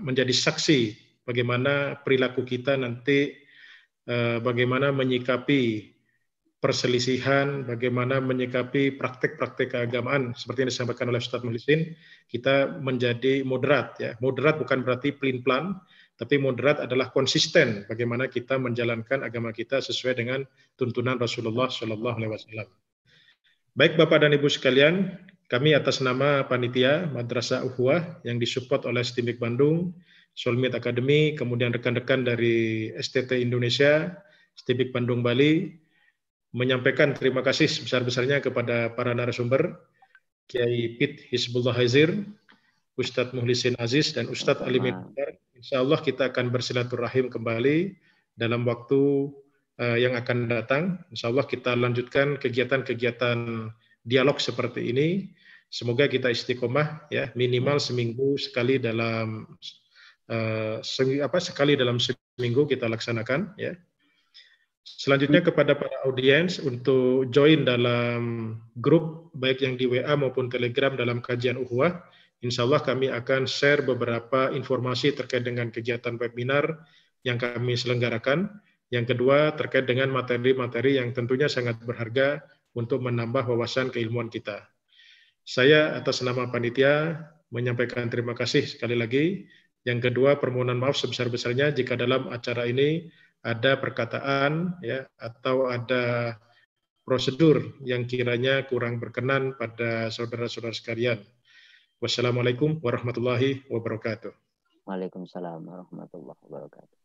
Menjadi saksi bagaimana perilaku kita nanti, bagaimana menyikapi perselisihan, bagaimana menyikapi praktek-praktek keagamaan seperti yang disampaikan oleh Ustadz Mukhlisin. Kita menjadi moderat ya. Moderat bukan berarti pelin-pelan, tapi moderat adalah konsisten bagaimana kita menjalankan agama kita sesuai dengan tuntunan Rasulullah SAW. Baik Bapak dan Ibu sekalian, kami atas nama Panitia Madrasah Ukhuwah yang disupport oleh Stimik Bandung, Solmit Academy, kemudian rekan-rekan dari STT Indonesia, STIBIK Bandung Bali menyampaikan terima kasih sebesar-besarnya kepada para narasumber, Kiai Pit Hizbullah Hazir, Ustadz Muhlisin Aziz, dan Ustadz Alimin Mukhtar. Insya Allah kita akan bersilaturahim kembali dalam waktu yang akan datang. Insya Allah kita lanjutkan kegiatan-kegiatan dialog seperti ini. Semoga kita istiqomah, ya, minimal seminggu sekali dalam sekali dalam seminggu kita laksanakan, ya. Selanjutnya kepada para audiens untuk join dalam grup baik yang di WA maupun Telegram dalam kajian Ukhuwah. Insya Allah kami akan share beberapa informasi terkait dengan kegiatan webinar yang kami selenggarakan. Yang kedua terkait dengan materi-materi yang tentunya sangat berharga untuk menambah wawasan keilmuan kita. Saya atas nama panitia menyampaikan terima kasih sekali lagi. Yang kedua, permohonan maaf sebesar-besarnya jika dalam acara ini ada perkataan, ya, atau ada prosedur yang kiranya kurang berkenan pada saudara-saudara sekalian. Wassalamualaikum warahmatullahi wabarakatuh. Waalaikumsalam warahmatullahi wabarakatuh.